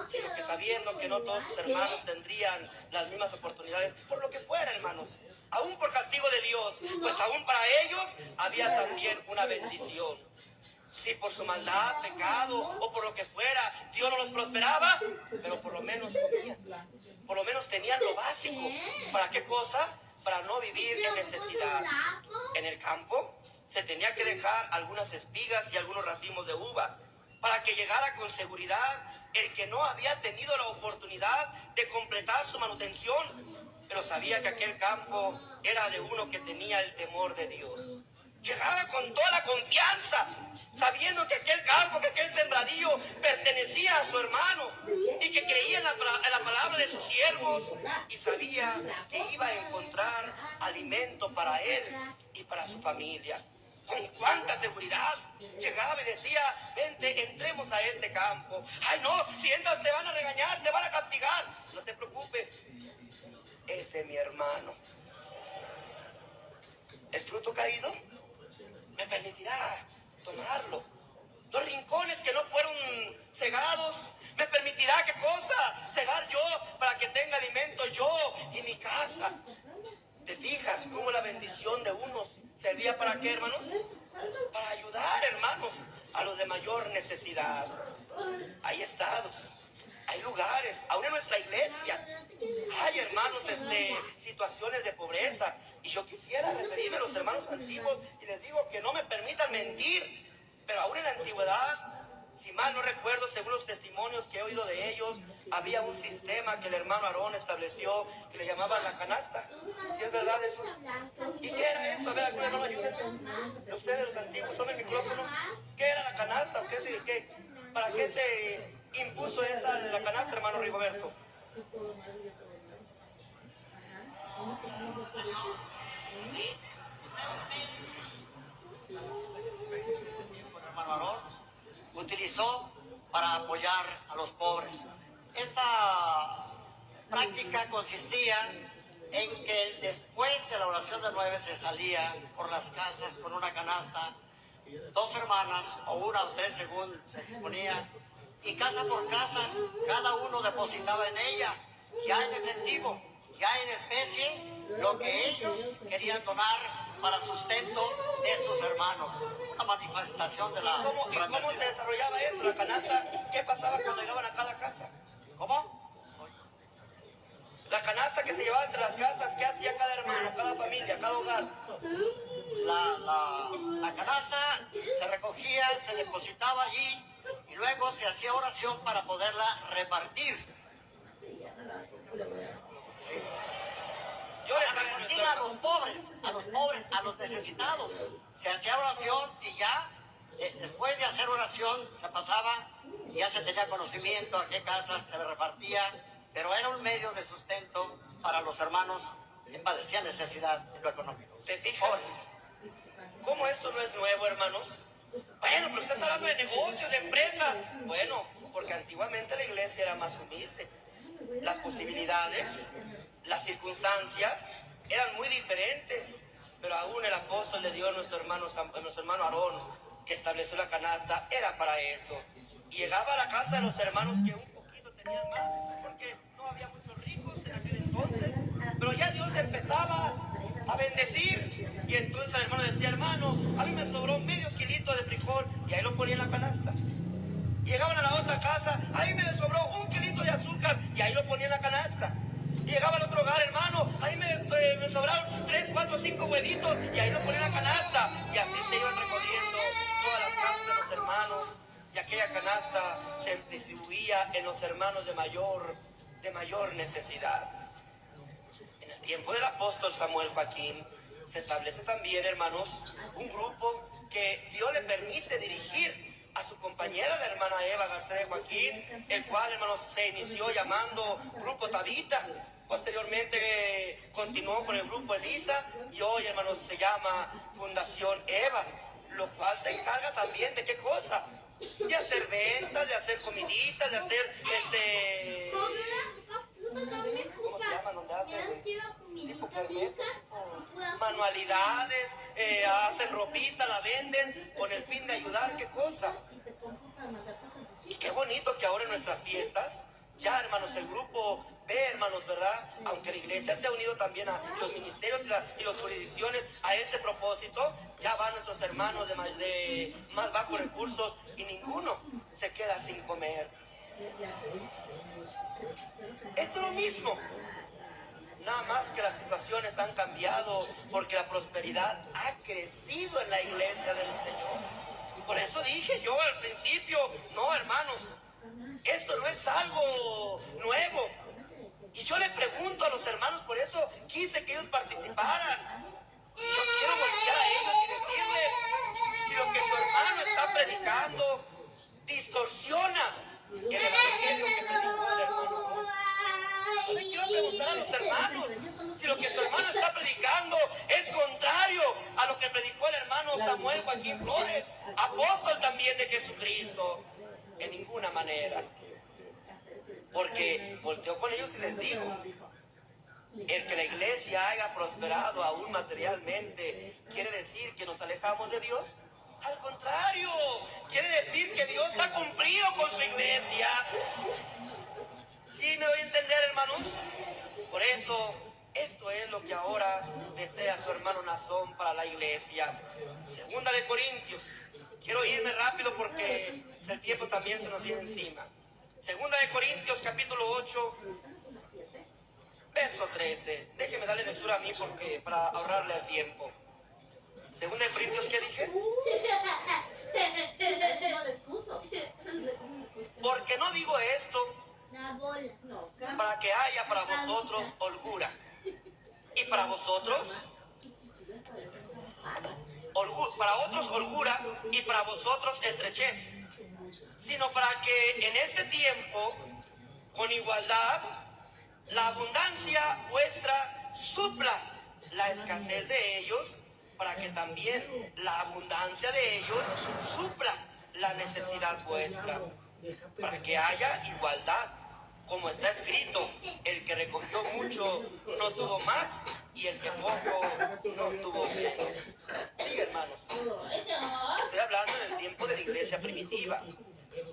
Speaker 1: sino que sabiendo que no todos sus hermanos tendrían las mismas oportunidades, por lo que fuera, hermanos, aún por castigo de Dios, pues aún para ellos había también una bendición. Si por su maldad, pecado o por lo que fuera, Dios no los prosperaba, pero por lo menos comían. Por lo menos tenían lo básico. ¿Para qué cosa? Para no vivir en necesidad. En el campo se tenía que dejar algunas espigas y algunos racimos de uva para que llegara con seguridad el que no había tenido la oportunidad de completar su manutención, pero sabía que aquel campo era de uno que tenía el temor de Dios. Llegaba con toda la confianza, sabiendo que aquel campo, que aquel sembradío pertenecía a su hermano y que creía en la palabra de sus siervos y sabía que iba a encontrar alimento para él y para su familia. Con cuánta seguridad llegaba y decía: vente, entremos a este campo. Ay, no, si entras te van a regañar, te van a castigar. No te preocupes, ese es mi hermano. El fruto caído me permitirá tomarlo. Los rincones que no fueron cegados, me permitirá, ¿qué cosa? Cegar yo para que tenga alimento yo y mi casa. ¿Te fijas cómo la bendición de unos servía para qué, hermanos? Para ayudar, hermanos, a los de mayor necesidad. Hay estados, hay lugares, aún en nuestra iglesia, hay, hermanos, situaciones de pobreza. Y yo quisiera referirme a los hermanos antiguos y les digo que no me permitan mentir, pero aún en la antigüedad, si mal no recuerdo, según los testimonios que he oído de ellos, había un sistema que el hermano Aarón estableció que le llamaban la canasta. ¿Sí es verdad eso? ¿Y qué era eso? A ver, ¿algún hermano ayúdenme? Ustedes los antiguos, son el micrófono. ¿Qué era la canasta? ¿Para qué se impuso esa de la canasta, hermano Rigoberto?
Speaker 3: Hermano Aarón utilizó para apoyar a los pobres. Esta práctica consistía en que después de la oración de 9 se salía por las casas con una canasta, 2 hermanas o 1 o 3 según se disponía, y casa por casa cada uno depositaba en ella, ya en efectivo, ya en especie, lo que ellos querían donar para sustento de sus hermanos. Una manifestación de la...
Speaker 1: ¿Cómo se desarrollaba eso, la canasta? ¿Qué pasaba cuando llegaban a cada casa?
Speaker 3: ¿Cómo?
Speaker 1: La canasta que se llevaba entre las casas, ¿qué hacía cada hermano, cada familia, cada hogar?
Speaker 3: La canasta se recogía, se depositaba allí y luego se hacía oración para poderla repartir. Sí.
Speaker 1: Yo
Speaker 3: Para repartir a los pobres, a los necesitados. Se hacía oración y ya, después de hacer oración, se pasaba y ya se tenía conocimiento a qué casas se repartía, pero era un medio de sustento para los hermanos que padecían necesidad en lo económico.
Speaker 1: ¿Te fijas cómo esto no es nuevo, hermanos? Bueno, pero usted está hablando de negocios, de empresas. Bueno, porque antiguamente la iglesia era más humilde. Las posibilidades, las circunstancias eran muy diferentes, pero aún el apóstol le dio a nuestro hermano Aarón que estableció la canasta era para eso. Y llegaba a la casa de los hermanos que un poquito tenían más, porque no había muchos ricos en aquel entonces, pero ya Dios empezaba a bendecir. Y entonces el hermano decía, hermano, a mí me sobró medio kilito de frijol, y ahí lo ponía en la canasta. Llegaban a la otra casa, ahí me sobró un kilito de azúcar, y ahí lo ponía en la canasta. Y llegaba al otro hogar, hermano, ahí me sobraron 3, 4, 5 huevitos, y ahí lo ponía en la canasta. Y así se iban recorriendo todas las casas de los hermanos, y aquella canasta se distribuía en los hermanos de mayor necesidad. En el tiempo del apóstol Samuel Joaquín, se establece también, hermanos, un grupo que Dios le permite dirigir a su compañera, la hermana Eva García de Joaquín, el cual, hermanos, se inició llamando Grupo Tabita. Posteriormente continuó con el Grupo Elisa y hoy, hermanos, se llama Fundación Eva, lo cual se encarga también de qué cosa, de hacer ventas, de hacer comiditas, de hacer ¿cómo se llama? ¿Dónde hacen? Tipo kermés, manualidades, hacen ropita, la venden con el fin de ayudar, ¿qué cosa? Y qué bonito que ahora en nuestras fiestas, ya, hermanos, el grupo ve, hermanos, ¿verdad? Aunque la iglesia se ha unido también a los ministerios y las jurisdicciones a ese propósito, ya van nuestros hermanos de más bajos recursos y ninguno se queda sin comer. Esto es lo mismo. Nada más que las situaciones han cambiado porque la prosperidad ha crecido en la iglesia del Señor. Por eso dije yo al principio, no, hermanos, esto no es algo nuevo. Y yo le pregunto a los hermanos, por eso quise que ellos participaran. Yo quiero voltear a ellos y decirles, si lo que su hermano está predicando distorsiona el evangelio que predicó el hermano, yo le quiero preguntar a los hermanos, si lo que su hermano está predicando es contrario a lo que predicó el hermano Samuel Joaquín Flores, apóstol también de Jesucristo. En ninguna manera. Porque volteo con ellos y les digo, el que la iglesia haya prosperado aún materialmente, ¿quiere decir que nos alejamos de Dios? Al contrario, quiere decir que Dios ha cumplido con su iglesia. ¿Sí me doy a entender, hermanos? Por eso, esto es lo que ahora desea su hermano Nazón para la iglesia. Segunda de Corintios. Quiero irme rápido porque el tiempo también se nos viene encima. Segunda de Corintios, capítulo 8, verso 13. Déjeme darle lectura a mí porque para ahorrarle el tiempo. Segunda de Corintios, ¿qué dije? Porque no digo esto para que haya para vosotros holgura. Y para vosotros, para otros holgura y para vosotros estrechez. Sino para que en este tiempo, con igualdad, la abundancia vuestra supla la escasez de ellos, para que también la abundancia de ellos supla la necesidad vuestra, para que haya igualdad. Como está escrito, el que recogió mucho no tuvo más, y el que poco no tuvo menos. Sí, hermanos, estoy hablando del tiempo de la iglesia primitiva,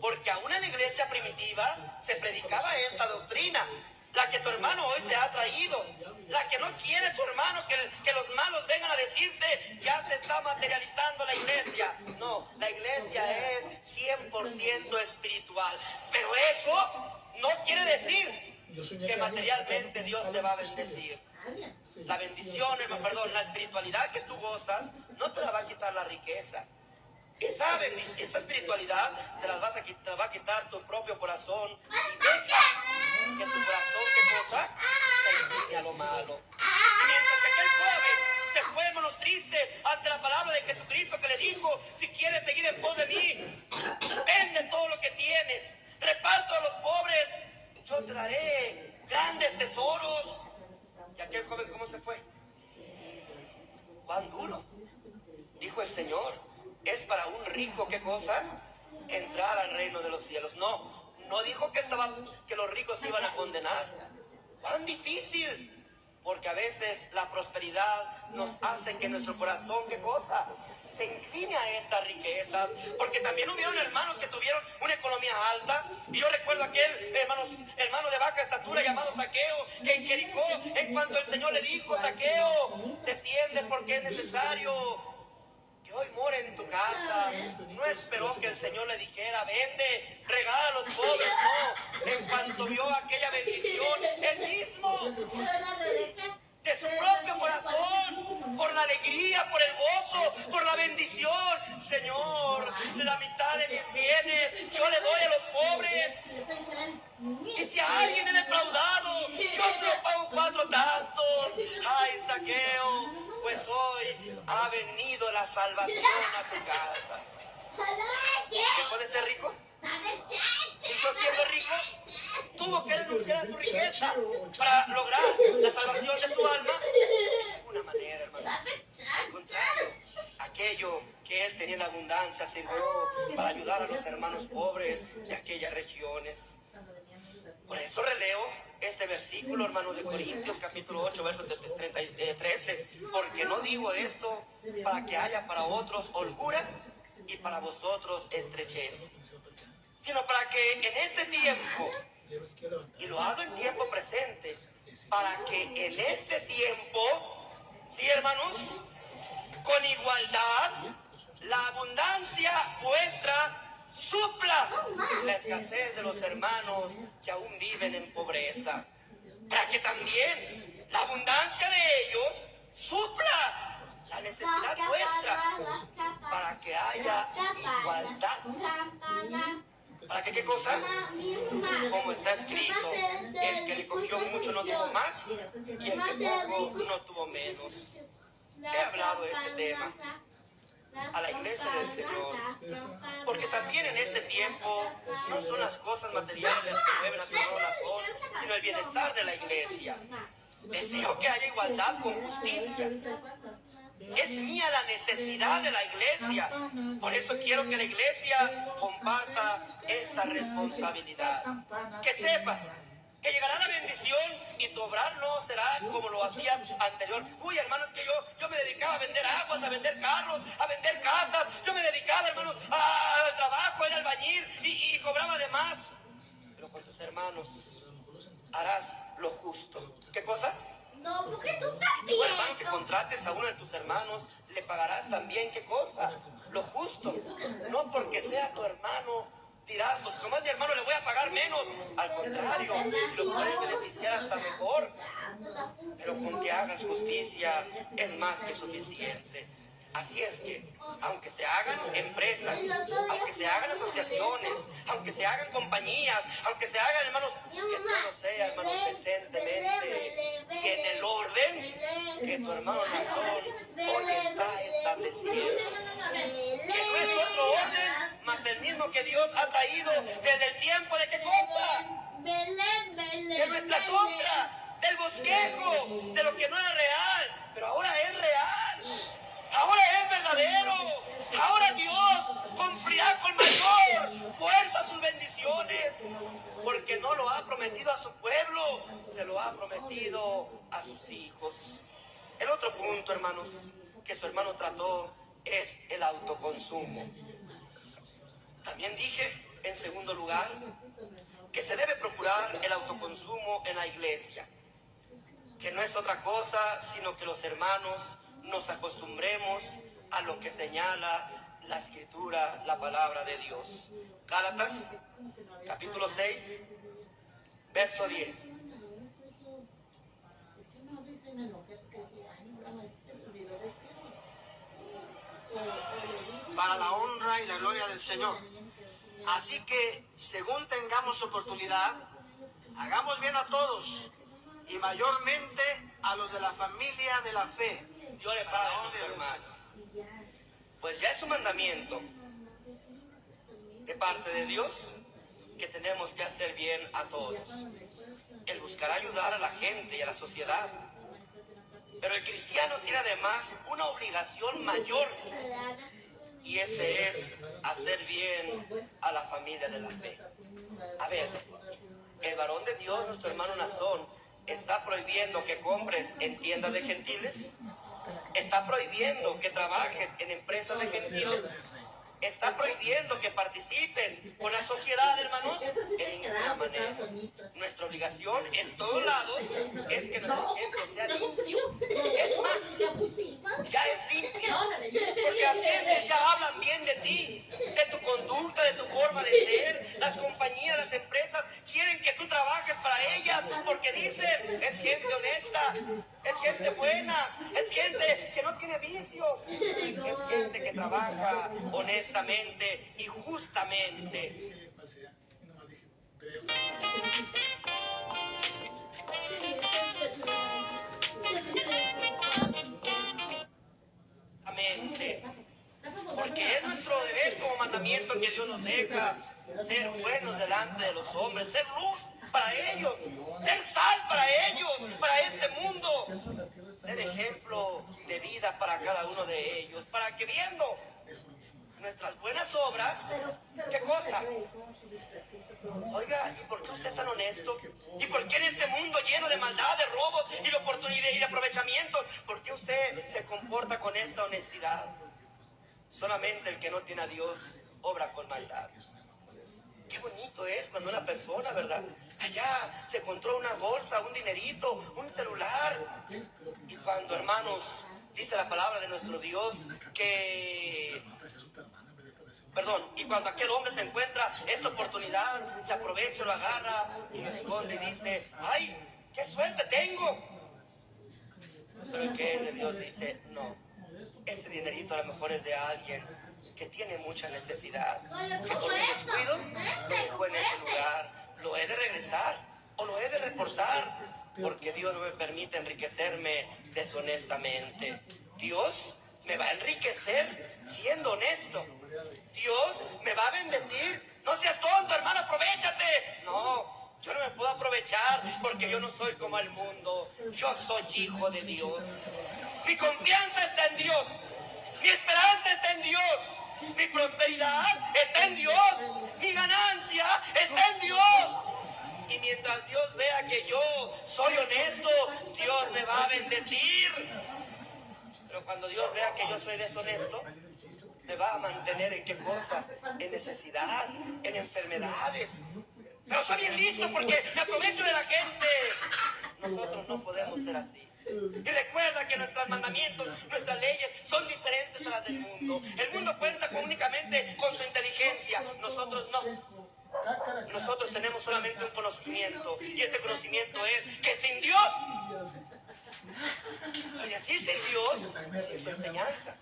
Speaker 1: porque aún en la iglesia primitiva se predicaba esta doctrina, la que tu hermano hoy te ha traído, la que no quiere tu hermano que los malos vengan a decirte, ya se está materializando la iglesia. No, la iglesia es 100% espiritual, pero eso no quiere decir que materialmente Dios te va a bendecir. La bendición, la espiritualidad que tú gozas, no te la va a quitar la riqueza. Esa espiritualidad te la va a quitar tu propio corazón si dejas que tu corazón, ¿qué cosa? Se incline a lo malo. Y mientras que aquel joven se fue, hermanos, triste ante la palabra de Jesucristo que le dijo, si quieres seguir en pos de mí, vende todo lo que tienes, reparto a los pobres, yo te daré grandes tesoros. ¿Y aquel joven cómo se fue? ¿Cuán duro? Dijo el Señor, es para un rico, ¿qué cosa? Entrar al reino de los cielos. No dijo que los ricos iban a condenar. ¡Cuán difícil! Porque a veces la prosperidad nos hace que nuestro corazón, ¿qué cosa? se incline a estas riquezas, porque también hubieron hermanos que tuvieron una economía alta. Y yo recuerdo aquel hermano de baja estatura llamado Zaqueo, que en Jericó, en cuanto el Señor le dijo: Zaqueo, desciende porque es necesario que hoy more en tu casa, no esperó que el Señor le dijera: vende, regala a los pobres. No, en cuanto vio aquella bendición, él mismo, de su propio corazón, por la alegría, por el gozo, por la bendición: Señor, de la mitad de mis bienes yo le doy a los pobres. Y si a alguien he defraudado, yo se lo pago 4 tantos. Ay, Zaqueo, pues hoy ha venido la salvación a tu casa. ¿Qué puede ser rico? Siguió siendo rico, tuvo que renunciar a su riqueza para lograr la salvación de su alma. De ninguna manera, hermano. Al contrario, aquello que él tenía en abundancia sirvió para ayudar a los hermanos pobres de aquellas regiones. Por eso releo este versículo, hermanos, de Corintios, capítulo 8, verso 13. Porque no digo esto para que haya para otros holgura y para vosotros estrechez, sino para que en este tiempo, y lo hablo en tiempo presente, para que en este tiempo, sí, hermanos, con igualdad, la abundancia vuestra supla la escasez de los hermanos que aún viven en pobreza, para que también la abundancia de ellos supla la necesidad vuestra, para que haya igualdad. ¿Para que qué cosa? Como está escrito: el que recogió mucho no tuvo más, y el que poco no tuvo menos. He hablado de este tema a la iglesia del Señor, porque también en este tiempo no son las cosas materiales que mueven a su corazón, sino el bienestar de la iglesia. Deseo que haya igualdad con justicia. Es mía la necesidad de la iglesia. Por eso quiero que la iglesia comparta esta responsabilidad. Que sepas que llegará la bendición y tu obrar no será como lo hacías anterior. Uy, hermanos, que yo me dedicaba a vender aguas, a vender carros, a vender casas. Yo me dedicaba, hermanos, al trabajo, era albañil y cobraba de más. Pero con tus hermanos harás lo justo. ¿Qué cosa?
Speaker 4: No, porque tú estás
Speaker 1: Tu hermano que contrates a uno de tus hermanos, le pagarás también, ¿qué cosa? Lo justo. No porque sea tu hermano dirás: pues como es mi hermano le voy a pagar menos. Al contrario, si lo puedes beneficiar hasta mejor. Pero con que hagas justicia es más que suficiente. Así es que, aunque se hagan empresas, aunque se hagan asociaciones, aunque se hagan compañías, aunque se hagan, hermanos, que todo sea, hermanos, decentemente y en el orden que tu hermano Nazón hoy está estableciendo. Que no es otro orden, más el mismo que Dios ha traído desde el tiempo de qué cosa. De nuestra sombra, del bosquejo, de lo que no era real, pero ahora es real. Ahora es verdadero. Ahora Dios cumplirá con mayor fuerza sus bendiciones, porque no lo ha prometido a su pueblo, se lo ha prometido a sus hijos. El otro punto, hermanos, que su hermano trató es el autoconsumo. También dije, en segundo lugar, que se debe procurar el autoconsumo en la iglesia, que no es otra cosa sino que los hermanos nos acostumbremos a lo que señala la Escritura, la palabra de Dios. Gálatas, capítulo 6, verso 10.
Speaker 3: Para la honra y la gloria del Señor. Así que, según tengamos oportunidad, hagamos bien a todos, y mayormente a los de la familia de la fe.
Speaker 1: Dios le paga a nuestro hermano. Pues ya es un mandamiento de parte de Dios que tenemos que hacer bien a todos. Él buscará ayudar a la gente y a la sociedad. Pero el cristiano tiene además una obligación mayor, y este es hacer bien a la familia de la fe. A ver, el varón de Dios, nuestro hermano Nazón, ¿está prohibiendo que compres en tiendas de gentiles? Está prohibiendo que trabajes en empresas de gentiles. Está prohibiendo que participes con la sociedad, hermanos,
Speaker 4: Esa sí
Speaker 1: en
Speaker 4: te
Speaker 1: ninguna
Speaker 4: quedaba,
Speaker 1: manera.
Speaker 4: estaba bonita.
Speaker 1: Nuestra obligación en todos lados es que nuestro
Speaker 4: No,
Speaker 1: ejemplo sea
Speaker 4: tengo
Speaker 1: limpio.
Speaker 4: frío.
Speaker 1: Es más,
Speaker 4: Ya pusimos.
Speaker 1: ya es limpio.
Speaker 4: Órale.
Speaker 1: Porque las gentes ya hablan bien de ti, de tu conducta, de tu forma de ser. Las compañías, las empresas quieren que tú trabajes para ellas porque dicen, es gente honesta, es gente buena, es gente que no tiene vicios, es gente que trabaja honestamente y justamente. Porque es nuestro deber como mandamiento que Dios nos deja ser buenos delante de los hombres, ser luz para ellos, ser sal para ellos, para este mundo, ser ejemplo de vida para cada uno de ellos, para que viendo nuestras buenas obras, ¿qué cosa? Oiga, ¿y por qué usted es tan honesto? ¿Y por qué en este mundo lleno de maldad, de robos y de oportunidad y de aprovechamientos, por qué usted se comporta con esta honestidad? Solamente el que no tiene a Dios obra con maldad. Qué bonito es cuando una persona, ¿verdad? Allá se encontró una bolsa, un dinerito, un celular. Y cuando, hermanos, dice la palabra de nuestro Dios que... Perdón, y cuando aquel hombre se encuentra esta oportunidad, se aprovecha, lo agarra y lo esconde y dice, ¡ay, qué suerte tengo! Pero el que es de Dios dice, no, este dinerito a lo mejor es de alguien que tiene mucha necesidad. Que por un descuido lo dejo en ese lugar, lo he de regresar o lo he de reportar, porque Dios no me permite enriquecerme deshonestamente. Dios me va a enriquecer siendo honesto. Dios me va a bendecir. No seas tonto, hermano, aprovechate. No, yo no me puedo aprovechar porque yo no soy como el mundo. Yo soy hijo de Dios. Mi confianza está en Dios. Mi esperanza está en Dios. Mi prosperidad está en Dios. Mi ganancia está en Dios. Y mientras Dios vea que yo soy honesto, Dios me va a bendecir. Pero cuando Dios vea que yo soy deshonesto, me va a mantener en qué cosa, en necesidad, en enfermedades. Pero soy bien listo porque me aprovecho de la gente. Nosotros no podemos ser así. Y recuerda que nuestros mandamientos, nuestras leyes son diferentes a las del mundo. El mundo cuenta únicamente con su inteligencia, nosotros no. Nosotros tenemos solamente un conocimiento y este conocimiento es que sin Dios, y decir sin Dios, sin su enseñanza,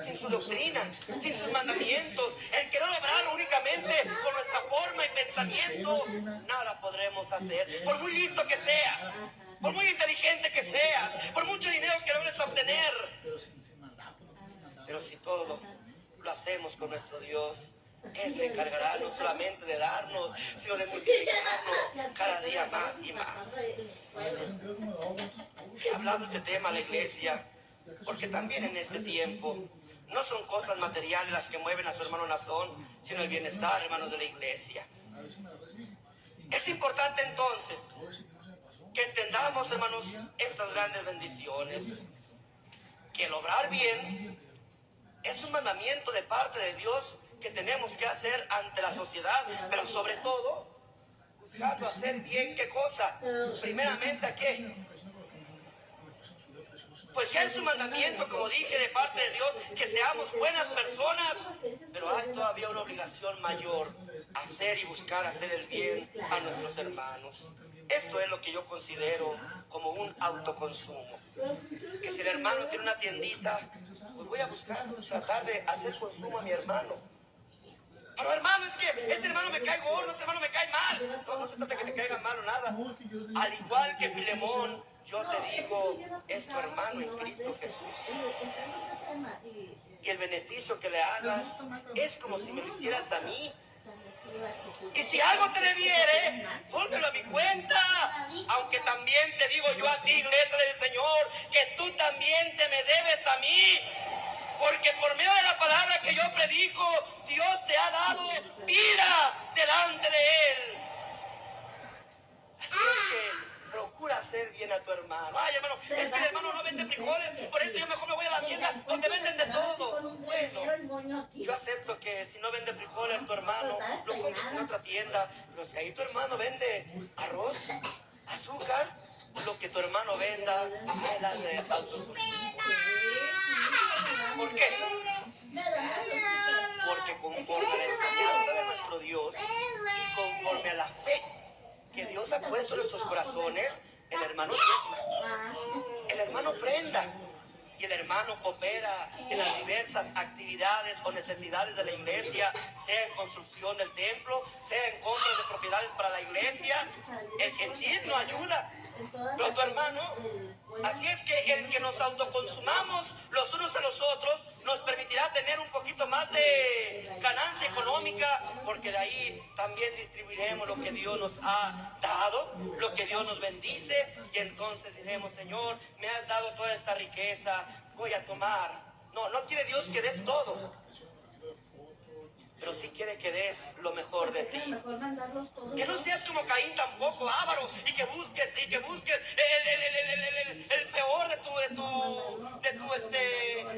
Speaker 1: sin su doctrina, sin sus mandamientos, el que no lograrlo únicamente con nuestra forma y pensamiento, nada podremos hacer. Por muy listo que seas, por muy inteligente que seas, por mucho dinero que logres obtener, pero si todo lo hacemos con nuestro Dios, Él se encargará no solamente de darnos, sino de multiplicarnos cada día más y más. He hablado de este tema a la iglesia, porque también en este tiempo no son cosas materiales las que mueven a su hermano Nazón, sino el bienestar, hermanos, de la iglesia. Es importante entonces que entendamos, hermanos, estas grandes bendiciones, que el obrar bien es un mandamiento de parte de Dios que tenemos que hacer ante la sociedad, pero sobre todo, buscando hacer bien, ¿qué cosa? Primeramente, ¿a qué? Pues ya es un mandamiento, como dije, de parte de Dios, que seamos buenas personas, pero hay todavía una obligación mayor, hacer y buscar hacer el bien a nuestros hermanos. Esto es lo que yo considero como un autoconsumo. Que si el hermano tiene una tiendita, pues voy a buscar, tratar de hacer consumo a mi hermano. Pero hermano, es que este hermano me cae gordo, este hermano me cae mal. No, no se trata de que te caiga mal o nada. Al igual que Filemón, yo te digo, es tu hermano en Cristo Jesús. Y el beneficio que le hagas es como si me lo hicieras a mí. Y si algo te debiere, pónmelo a mi cuenta. Aunque también te digo yo a ti, iglesia del Señor, que tú también te me debes a mí. Porque por medio de la palabra que yo predico, Dios te ha dado vida delante de Él. Así es que procura hacer bien a tu hermano. Ay, hermano, es que el hermano no vende frijoles, por eso yo mejor me voy a la tienda donde venden de todo. Bueno, yo acepto que si no vende frijoles tu hermano, lo compres en otra tienda. Pero si ahí tu hermano vende arroz, azúcar, lo que tu hermano venda, de ¿por qué? Porque conforme a la enseñanza de nuestro Dios y conforme a la fe que Dios ha puesto en nuestros corazones, el hermano diezma, el hermano prenda y el hermano coopera en las diversas actividades o necesidades de la iglesia, sea en construcción del templo, sea en compra de propiedades para la iglesia. El gentil no ayuda, pero tu hermano. Así es que el que nos autoconsumamos los unos a los otros nos permitirá tener un poquito más de ganancia económica, porque de ahí también distribuiremos lo que Dios nos ha dado, lo que Dios nos bendice, y entonces diremos: Señor, me has dado toda esta riqueza, voy a tomar. No, no quiere Dios que des todo, pero sí quiere que des lo mejor de ti. Que no seas como Caín tampoco, avaro, y que busques el peor de tu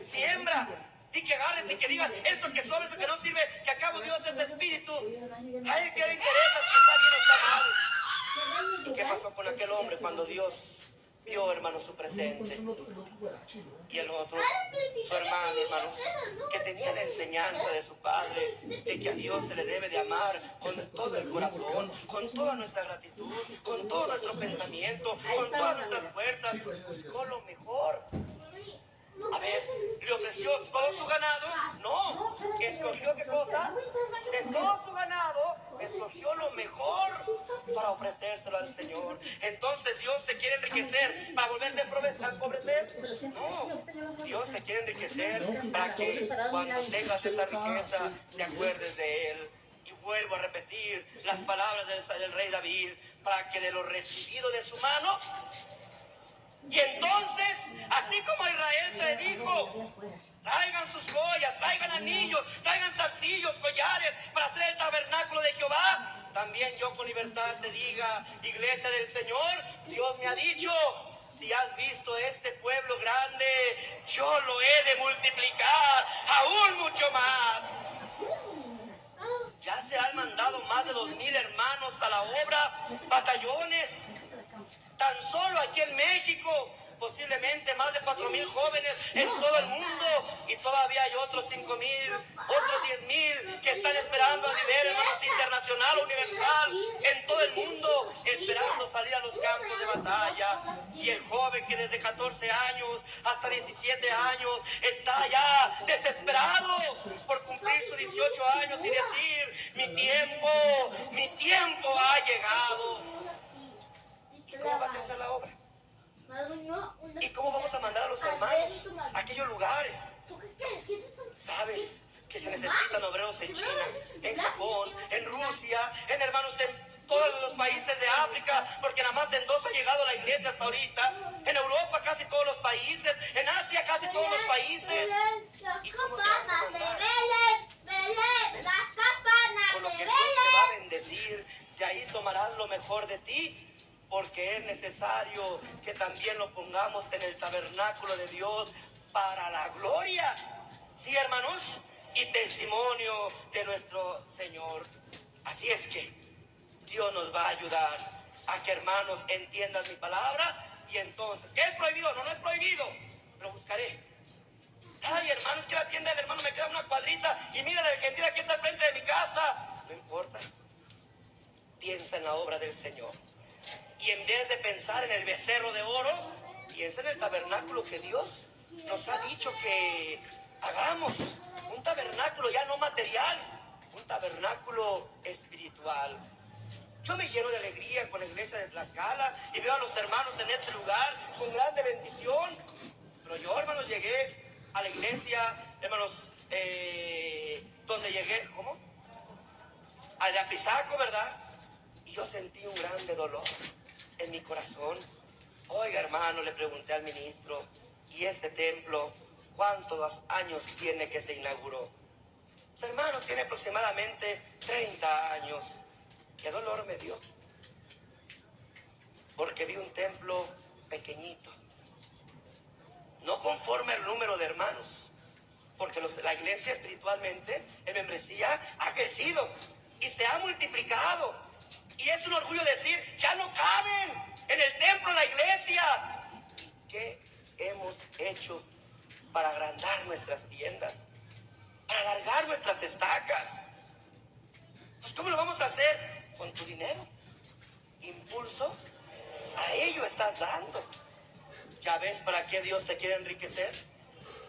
Speaker 1: siembra, y que agarres y que digas: esto que sobra, esto que no sirve, que acabo Dios es espíritu. A él que le interesa si está bien o está mal. ¿Y qué pasó con aquel hombre cuando Dios vio, hermano, su presente? Y el otro, su hermano, hermanos, que tenía la enseñanza de su padre, de que a Dios se le debe de amar con todo el corazón, con toda nuestra gratitud, con todo nuestro pensamiento, con todas nuestras fuerzas. Buscó lo mejor. A ver, ¿le ofreció todo su ganado? No. ¿Escogió qué cosa? De todo su ganado, escogió lo mejor para ofrecérselo al Señor. Entonces, ¿Dios te quiere enriquecer para volverte a empobrecer? No. Dios te quiere enriquecer para que cuando tengas esa riqueza te acuerdes de Él. Y vuelvo a repetir las palabras del rey David: para que de lo recibido de su mano. Y entonces, así como a Israel se le dijo: traigan sus joyas, traigan anillos, traigan zarcillos, collares para hacer el tabernáculo de Jehová, también yo con libertad te diga, iglesia del Señor, Dios me ha dicho: si has visto este pueblo grande, yo lo he de multiplicar aún mucho más. Ya se han mandado más de 2,000 hermanos a la obra, batallones. Tan solo aquí en México, posiblemente más de 4,000 jóvenes en todo el mundo, y todavía hay otros 5,000, otros 10,000 que están esperando a nivel, hermanos, internacional o universal, en todo el mundo, esperando salir a los campos de batalla. Y el joven que desde 14 años hasta 17 años está ya desesperado por cumplir sus 18 años y decir: mi tiempo ha llegado. ¿Cómo va a crecer la obra? ¿Y cómo vamos a mandar a los hermanos a aquellos lugares? ¿Sabes que se necesitan obreros en China, en Japón, en Rusia, en hermanos en todos los países de África? Porque nada más en 2 ha llegado la iglesia hasta ahorita. En Europa casi todos los países, en Asia casi todos los países. ¿Y cómo se van a mandar? Con lo que Dios te va a bendecir, de ahí tomarás lo mejor de ti. Porque es necesario que también lo pongamos en el tabernáculo de Dios para la gloria, ¿sí, hermanos? Y testimonio de nuestro Señor. Así es que Dios nos va a ayudar a que, hermanos, entiendan mi palabra. Y entonces, ¿qué es prohibido? No, no es prohibido, pero buscaré. Ay, hermano, es que la tienda del hermano me queda una cuadrita, y mira la Argentina aquí está al frente de mi casa. No importa. Piensa en la obra del Señor. Y en vez de pensar en el becerro de oro, piensa en el tabernáculo que Dios nos ha dicho que hagamos. Un tabernáculo ya no material, un tabernáculo espiritual. Yo me lleno de alegría con la iglesia de Tlaxcala y veo a los hermanos en este lugar con grande bendición. Pero yo, hermanos, llegué a la iglesia, hermanos, donde llegué, ¿cómo? Al de Apizaco, ¿verdad? Y yo sentí un grande dolor en mi corazón. Oiga, hermano, le pregunté al ministro: ¿y este templo cuántos años tiene que se inauguró? Su hermano tiene aproximadamente 30 años. ¿Qué dolor me dio? porque vi un templo pequeñito, no conforme al número de hermanos, porque la iglesia espiritualmente, en membresía, ha crecido y se ha multiplicado. Y es un orgullo decir, ya no caben en el templo, la iglesia. ¿Qué hemos hecho para agrandar nuestras tiendas? Para alargar nuestras estacas. Pues ¿cómo lo vamos a hacer? Con tu dinero. Impulso, a ello estás dando. ¿Ya ves para qué Dios te quiere enriquecer?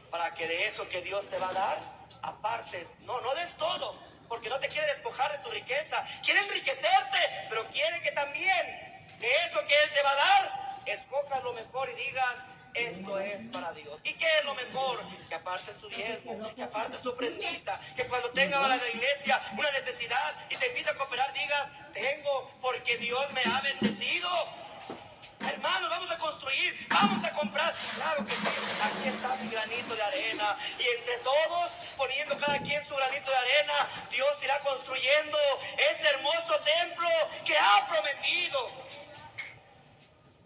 Speaker 1: Para que de eso que Dios te va a dar, apartes. No des todo, porque no te quiere despojar de tu riqueza. Quiere enriquecerte, pero quiere que también de eso que Él te va a dar, escojas lo mejor y digas, esto es para Dios. ¿Y qué es lo mejor? Que apartes tu diezmo, que apartes tu ofrendita, que cuando tenga la iglesia una necesidad y te invita a cooperar, digas, tengo porque Dios me ha bendecido. Hermanos, vamos a construir, vamos a comprar. Claro que sí, aquí está mi granito de arena. Y entre todos, poniendo cada quien su granito de arena, Dios irá construyendo ese hermoso templo que ha prometido.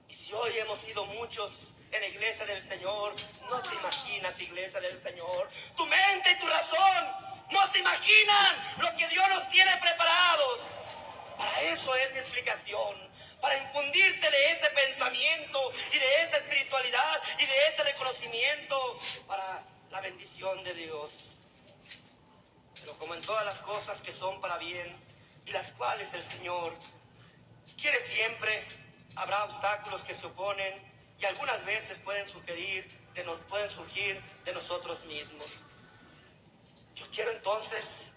Speaker 1: Y si hoy hemos sido muchos en la iglesia del Señor, no te imaginas, iglesia del Señor, tu mente y tu razón no se imaginan lo que Dios nos tiene preparados. Para eso es mi explicación, para infundirte de ese pensamiento y de esa espiritualidad y de ese reconocimiento para la bendición de Dios. Pero como en todas las cosas que son para bien y las cuales el Señor quiere siempre, habrá obstáculos que se oponen y algunas veces pueden surgir de nosotros mismos. Yo quiero entonces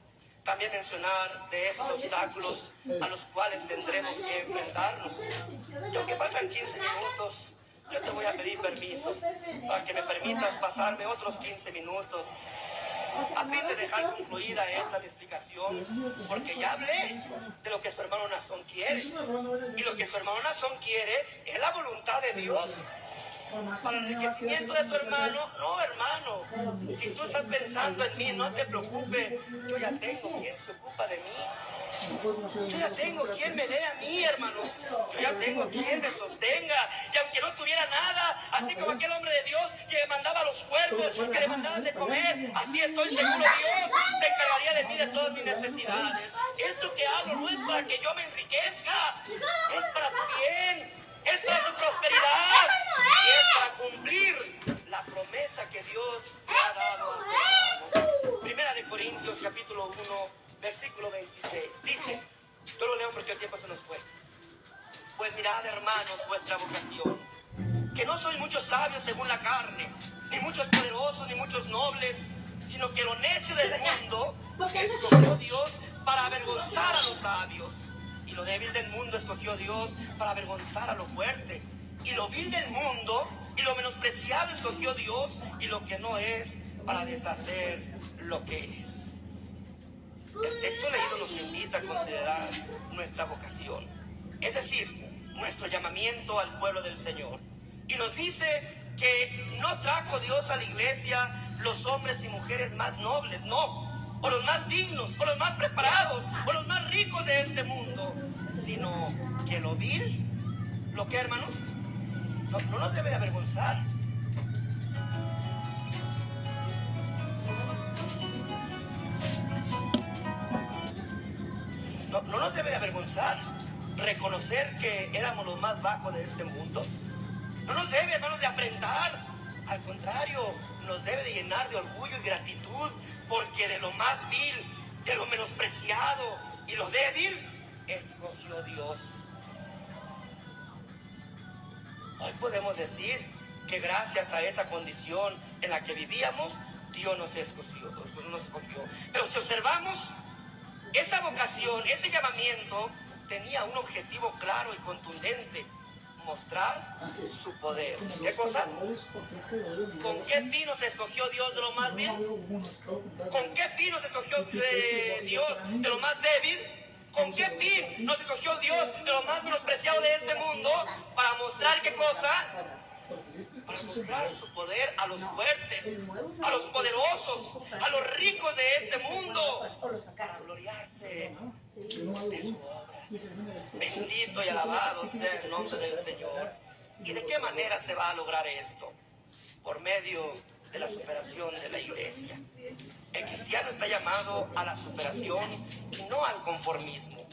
Speaker 1: también mencionar de esos obstáculos a los cuales tendremos que enfrentarnos. Y aunque faltan 15 minutos, yo te voy a pedir permiso para que me permitas pasarme otros 15 minutos a fin de dejar concluida esta mi explicación, porque ya hablé de lo que su hermano Nazón quiere. Y lo que su hermano Nazón quiere es la voluntad de Dios. Para el enriquecimiento de tu hermano, no, hermano, si tú estás pensando en mí, no te preocupes, yo ya tengo quien se ocupa de mí, yo ya tengo quien me dé a mí, hermanos, yo ya tengo quien me sostenga, y aunque no tuviera nada, así como aquel hombre de Dios que le mandaba a los cuervos, que le mandaban de comer, así estoy seguro Dios se encargaría de mí de todas mis necesidades. Esto que hago no es para que yo me enriquezca, es para tu bien. Es para tu prosperidad y es para cumplir la promesa que Dios te ha dado a su hermano. Primera de Corintios capítulo 1 versículo 26 dice, yo lo leo porque el tiempo se nos fue. Pues mirad, hermanos, vuestra vocación, que no sois muchos sabios según la carne, ni muchos poderosos, ni muchos nobles, sino que lo necio del mundo escogió Dios para avergonzar a los sabios. Y lo débil del mundo escogió Dios para avergonzar a lo fuerte. Y lo vil del mundo y lo menospreciado escogió Dios y lo que no es para deshacer lo que es. El texto leído nos invita a considerar nuestra vocación, es decir, nuestro llamamiento al pueblo del Señor. Y nos dice que no trajo Dios a la iglesia los hombres y mujeres más nobles, no, o los más dignos, o los más preparados, o los más ricos de este mundo, sino que lo vil, ¿lo que, hermanos? No nos debe de avergonzar. No nos debe de avergonzar reconocer que éramos los más bajos de este mundo. No nos debe, hermanos, de afrentar. Al contrario, nos debe de llenar de orgullo y gratitud, porque de lo más vil, de lo menospreciado y lo débil, escogió Dios. Hoy podemos decir que gracias a esa condición en la que vivíamos, Dios nos escogió. Pero si observamos, esa vocación, ese llamamiento, tenía un objetivo claro y contundente: mostrar su poder. ¿Qué cosa? ¿Con qué fin nos escogió Dios de lo más vil? ¿Con qué fin nos escogió Dios de lo más débil? ¿Con qué fin nos escogió Dios de lo más menospreciado de este mundo? Para mostrar ¿qué cosa? Para mostrar su poder a los fuertes, a los poderosos, a los ricos de este mundo, para gloriarse de su obra. Bendito y alabado sea el nombre del Señor. ¿Y de qué manera se va a lograr esto? Por medio de la superación de la iglesia. El cristiano está llamado a la superación y no al conformismo.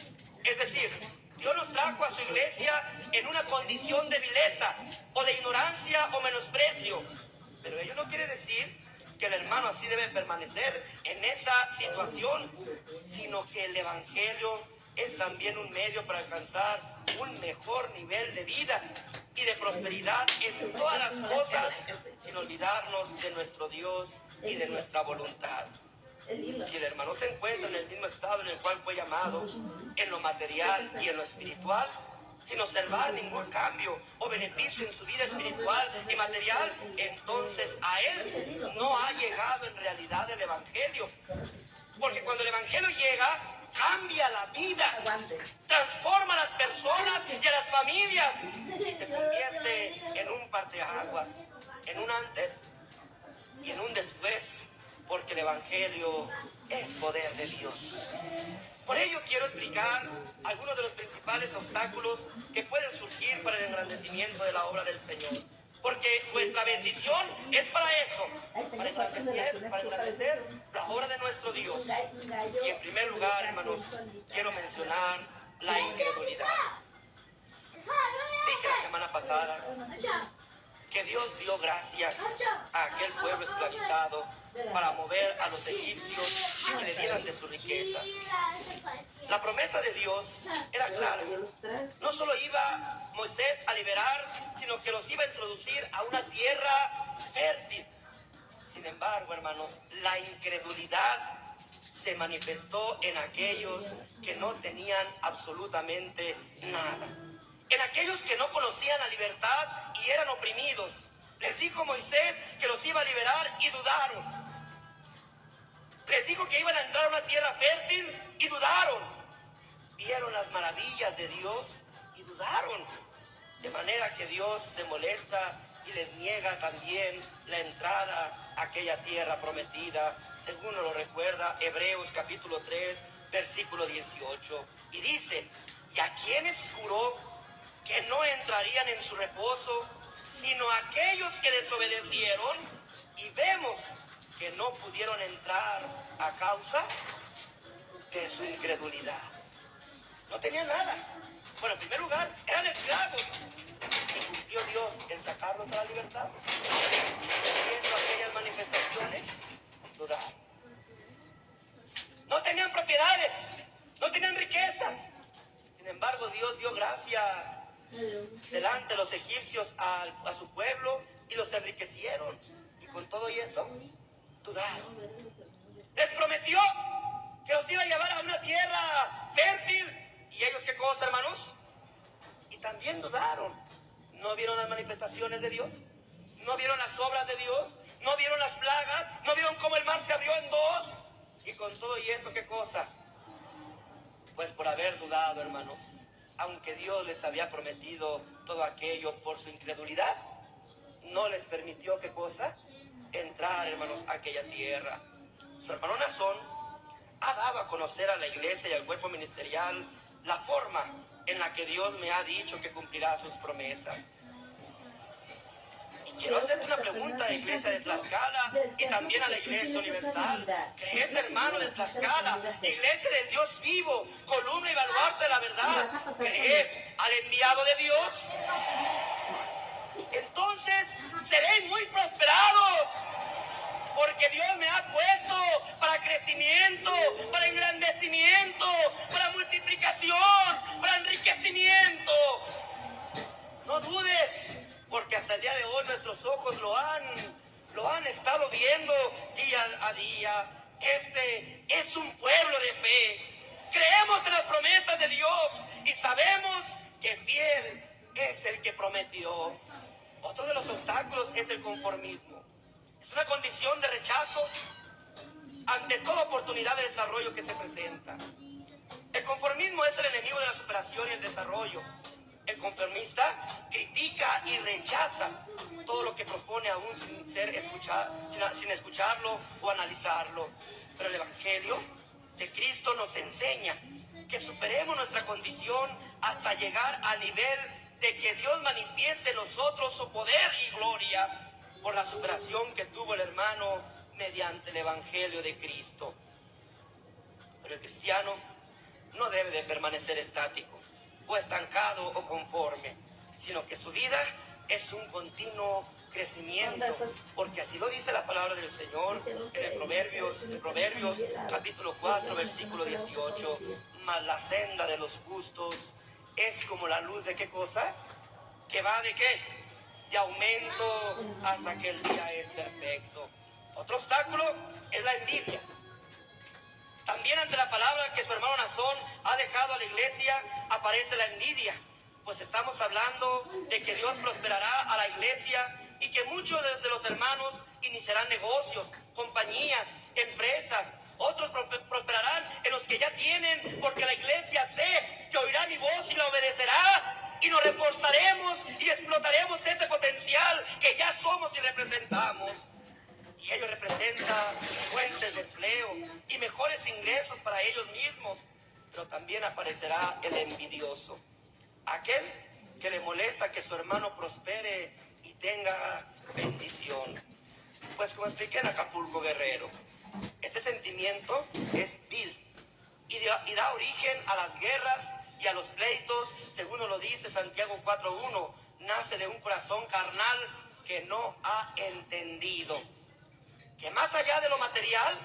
Speaker 1: Es decir, Dios nos trajo a su iglesia en una condición de vileza o de ignorancia o menosprecio. Pero ello no quiere decir que el hermano así debe permanecer en esa situación, sino que el evangelio es también un medio para alcanzar un mejor nivel de vida y de prosperidad en todas las cosas, sin olvidarnos de nuestro Dios y de nuestra voluntad. Si el hermano se encuentra en el mismo estado en el cual fue llamado, en lo material y en lo espiritual, sin observar ningún cambio o beneficio en su vida espiritual y material, entonces a él no ha llegado en realidad el evangelio. Porque cuando el evangelio llega, cambia la vida, transforma a las personas y a las familias y se convierte en un parteaguas, en un antes y en un después, porque el evangelio es poder de Dios. Por ello quiero explicar algunos de los principales obstáculos que pueden surgir para el engrandecimiento de la obra del Señor. Porque nuestra bendición es para eso, para engrandecer la obra de nuestro Dios. Y en primer lugar, hermanos, quiero mencionar la incredulidad. Dije la semana pasada que Dios dio gracia a aquel pueblo esclavizado para mover a los egipcios y le dieran de sus riquezas. La promesa de Dios era clara. No solo iba Moisés a liberar, sino que los iba a introducir a una tierra fértil. Sin embargo, hermanos, la incredulidad se manifestó en aquellos que no tenían absolutamente nada. En aquellos que no conocían la libertad y eran oprimidos. Les dijo Moisés que los iba a liberar y dudaron. Les dijo que iban a entrar a una tierra fértil y dudaron. Vieron las maravillas de Dios y dudaron. De manera que Dios se molesta y les niega también la entrada a aquella tierra prometida, según nos lo recuerda Hebreos capítulo 3, versículo 18. Y dice, ¿y a quiénes juró que no entrarían en su reposo, sino aquellos que desobedecieron? Y vemos que no pudieron entrar a causa de su incredulidad. No tenían nada. Bueno, en primer lugar, eran esclavos. Y cumplió Dios en sacarlos a la libertad. Viendo aquellas manifestaciones, dudaron. No tenían propiedades, no tenían riquezas. Sin embargo, Dios dio gracia delante de los egipcios a su pueblo y los enriquecieron. Y con todo y eso, dudaron. Les prometió que los iba a llevar a una tierra fértil. ¿Y ellos qué cosa, hermanos? Y también dudaron. ¿No vieron las manifestaciones de Dios? ¿No vieron las obras de Dios? ¿No vieron las plagas? ¿No vieron cómo el mar se abrió en dos? Y con todo y eso, ¿qué cosa? Pues por haber dudado, hermanos, aunque Dios les había prometido todo aquello, por su incredulidad, no les permitió, ¿qué cosa? Entrar, hermanos, a aquella tierra. Su hermano Nazón ha dado a conocer a la iglesia y al cuerpo ministerial la forma en la que Dios me ha dicho que cumplirá sus promesas. Y quiero hacerte una pregunta a la iglesia de Tlaxcala y también a la iglesia universal. ¿Crees, hermano de Tlaxcala, iglesia del Dios vivo, columna y baluarte de la verdad? ¿Crees al enviado de Dios? Entonces seréis muy prosperados, porque Dios me ha puesto para crecimiento, para engrandecimiento, para multiplicación, para enriquecimiento. No dudes, porque hasta el día de hoy nuestros ojos lo han estado viendo día a día. Este es un pueblo de fe. Creemos en las promesas de Dios y sabemos que fiel es el que prometió. Otro de los obstáculos es el conformismo. Es una condición de rechazo ante toda oportunidad de desarrollo que se presenta. El conformismo es el enemigo de la superación y el desarrollo. El conformista critica y rechaza todo lo que propone aún sin escucharlo o analizarlo. Pero el Evangelio de Cristo nos enseña que superemos nuestra condición hasta llegar al nivel de que Dios manifieste en nosotros su poder y gloria por la superación que tuvo el hermano mediante el Evangelio de Cristo. Pero el cristiano no debe de permanecer estático o estancado o conforme, sino que su vida es un continuo crecimiento, porque así lo dice la palabra del Señor en el Proverbios capítulo 4 versículo 18. Mas la senda de los justos es como la luz de qué cosa, que va de qué, de aumento hasta que el día es perfecto. Otro obstáculo es la envidia. También ante la palabra que su hermano Nazón ha dejado a la iglesia aparece la envidia, pues estamos hablando de que Dios prosperará a la iglesia y que muchos de los hermanos iniciarán negocios, compañías, empresas. Otros prosperarán en los que ya tienen, porque la iglesia sé que oirá mi voz y la obedecerá, y nos reforzaremos y explotaremos ese potencial que ya somos y representamos. Y ello representa fuentes de empleo y mejores ingresos para ellos mismos. Pero también aparecerá el envidioso, aquel que le molesta que su hermano prospere y tenga bendición. Pues como expliqué en Acapulco, Guerrero, este sentimiento es vil y da origen a las guerras y a los pleitos, según nos lo dice Santiago 4:1. Nace de un corazón carnal que no ha entendido que más allá de lo material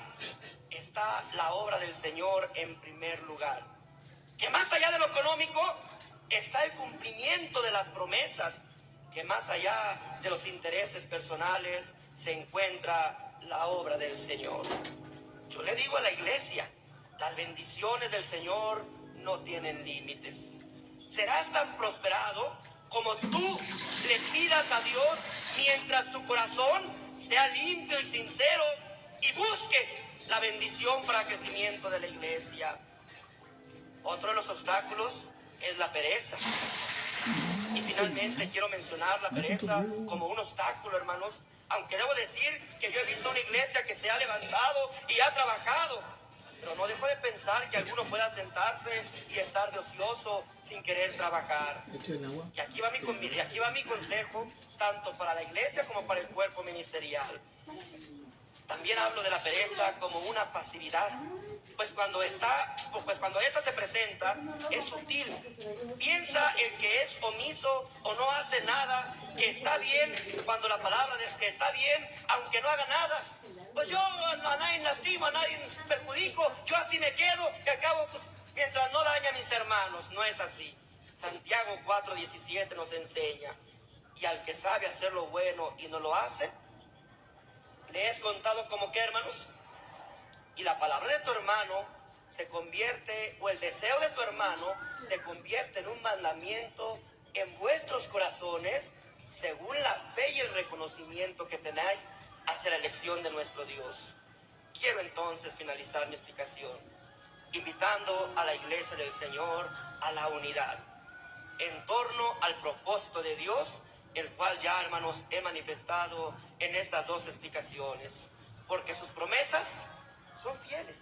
Speaker 1: está la obra del Señor en primer lugar, que más allá de lo económico está el cumplimiento de las promesas, que más allá de los intereses personales se encuentra la obra del Señor. Yo le digo a la iglesia, las bendiciones del Señor no tienen límites. Serás tan prosperado como tú le pidas a Dios mientras tu corazón sea limpio y sincero y busques la bendición para el crecimiento de la iglesia. Otro de los obstáculos es la pereza. Y finalmente quiero mencionar la pereza como un obstáculo, hermanos, aunque debo decir que yo he visto una iglesia que se ha levantado y ha trabajado, pero no dejo de pensar que alguno pueda sentarse y estar de ocioso sin querer trabajar. Y aquí va mi consejo, tanto para la iglesia como para el cuerpo ministerial. También hablo de la pereza como una pasividad, pues cuando esta se presenta es sutil. Piensa el que es omiso o no hace nada, que está bien, cuando la palabra de que está bien, aunque no haga nada. Pues yo a nadie lastimo, a nadie perjudico, yo así me quedo, que acabo, pues, mientras no daña a mis hermanos. No es así. Santiago 4:17 nos enseña: y al que sabe hacer lo bueno y no lo hace, le es contado como que, hermanos, y la palabra de tu hermano se convierte, o el deseo de tu hermano se convierte en un mandamiento en vuestros corazones, según la fe y el reconocimiento que tenéis hacia la elección de nuestro Dios. Quiero entonces finalizar mi explicación invitando a la iglesia del Señor a la unidad en torno al propósito de Dios, el cual ya, hermanos, he manifestado en estas dos explicaciones, porque sus promesas son fieles.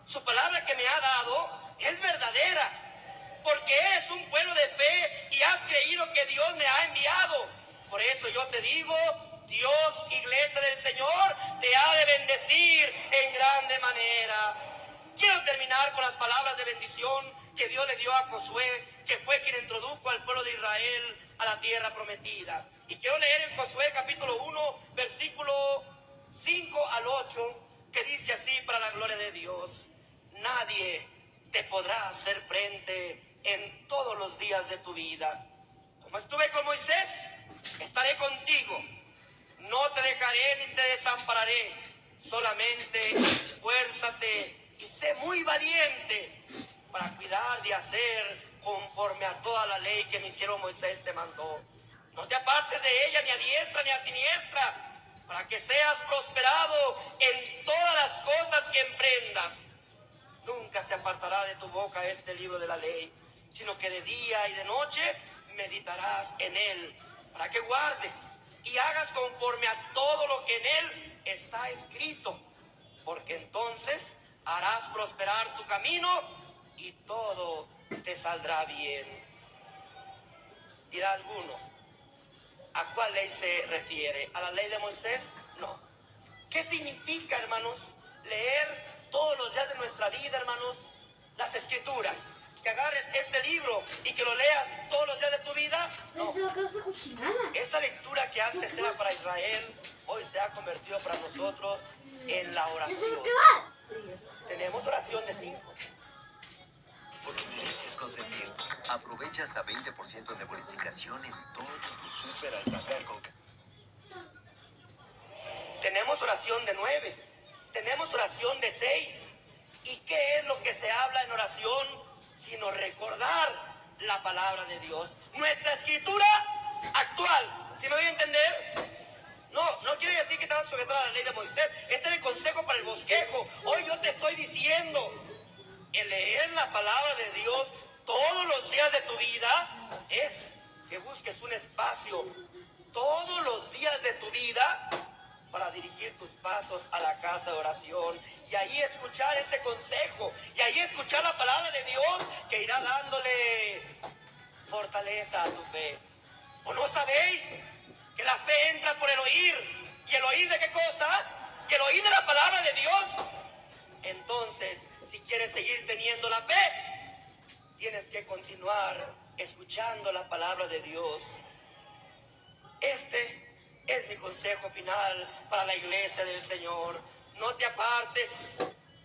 Speaker 1: Su palabra que me ha dado es verdadera, porque eres un pueblo de fe y has creído que Dios me ha enviado. Por eso yo te digo, Dios, iglesia del Señor, te ha de bendecir en grande manera. Quiero terminar con las palabras de bendición que Dios le dio a Josué, que fue quien introdujo al pueblo de Israel a la tierra prometida. Y quiero leer en Josué capítulo 1, versículo 5 al 8, que dice así para la gloria de Dios: nadie te podrá hacer frente en todos los días de tu vida. Como estuve con Moisés, estaré contigo. No te dejaré ni te desampararé. Solamente esfuérzate y sé muy valiente para cuidar de hacer conforme a toda la ley que mi siervo Moisés te mandó. No te apartes de ella ni a diestra ni a siniestra, para que seas prosperado en todas las cosas que emprendas. Nunca se apartará de tu boca este libro de la ley, sino que de día y de noche meditarás en él, para que guardes y hagas conforme a todo lo que en él está escrito, porque entonces harás prosperar tu camino y todo te saldrá bien. Dirá alguno, ¿a cuál ley se refiere? ¿A la ley de Moisés? No. ¿Qué significa, hermanos, leer todos los días de nuestra vida, hermanos, las escrituras? Que agarres este libro y que lo leas todos los días de tu vida. No. Esa lectura que antes era para Israel, hoy se ha convertido para nosotros en la oración. Tenemos oración de 5.
Speaker 5: Porque mereces consentirte. Aprovecha hasta 20% de bonificación en todo tu súper al pagar con...
Speaker 1: Tenemos oración de 9. Tenemos oración de 6. ¿Y qué es lo que se habla en oración? Sino recordar la palabra de Dios. Nuestra escritura actual. ¿Sí me voy a entender? No quiere decir que te vas a sujetar a la ley de Moisés. Este es el consejo para el bosquejo. Hoy yo te estoy diciendo, el leer la palabra de Dios todos los días de tu vida es que busques un espacio todos los días de tu vida para dirigir tus pasos a la casa de oración y ahí escuchar ese consejo y ahí escuchar la palabra de Dios que irá dándole fortaleza a tu fe. ¿O no sabéis que la fe entra por el oír? ¿Y el oír de qué cosa? Que el oír de la palabra de Dios. Entonces, si quieres seguir teniendo la fe, tienes que continuar escuchando la palabra de Dios. Este es mi consejo final para la iglesia del Señor. No te apartes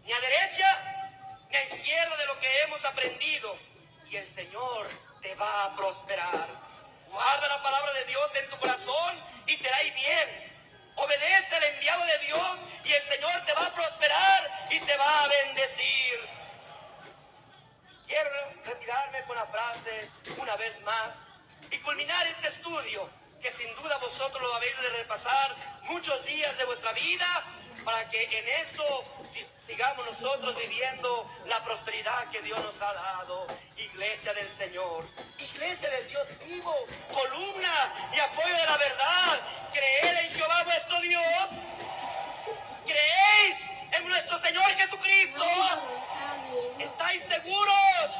Speaker 1: ni a derecha ni a izquierda de lo que hemos aprendido y el Señor te va a prosperar. Guarda la palabra de Dios en tu corazón y te va a ir bien. Obedece al enviado de Dios y el Señor te va a prosperar y te va a bendecir. Quiero retirarme con la frase una vez más y culminar este estudio que sin duda vosotros lo habéis de repasar muchos días de vuestra vida para que en esto sigamos nosotros viviendo la prosperidad que Dios nos ha dado. Iglesia del Señor, iglesia del Dios vivo, columna y apoyo de la verdad. Creed en Jehová vuestro Dios. ¿Creéis en nuestro Señor Jesucristo? ¿Estáis seguros?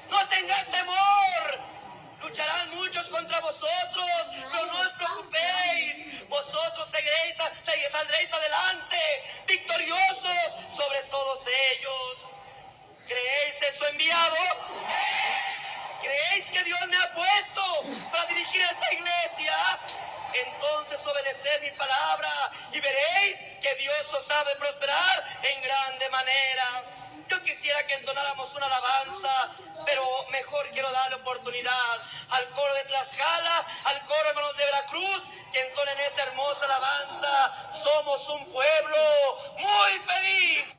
Speaker 1: No tengáis temor. Lucharán muchos contra vosotros, pero no os preocupéis. Vosotros saldréis adelante, victoriosos sobre todos ellos. ¿Creéis en su enviado? ¿Creéis que Dios me ha puesto para dirigir esta iglesia? Entonces obedeced mi palabra y veréis que Dios os sabe prosperar en grande manera. Yo quisiera que entonáramos una alabanza, pero mejor quiero darle oportunidad al coro de Tlaxcala, al coro hermanos de Veracruz, que entonen esa hermosa alabanza. Somos un pueblo muy feliz.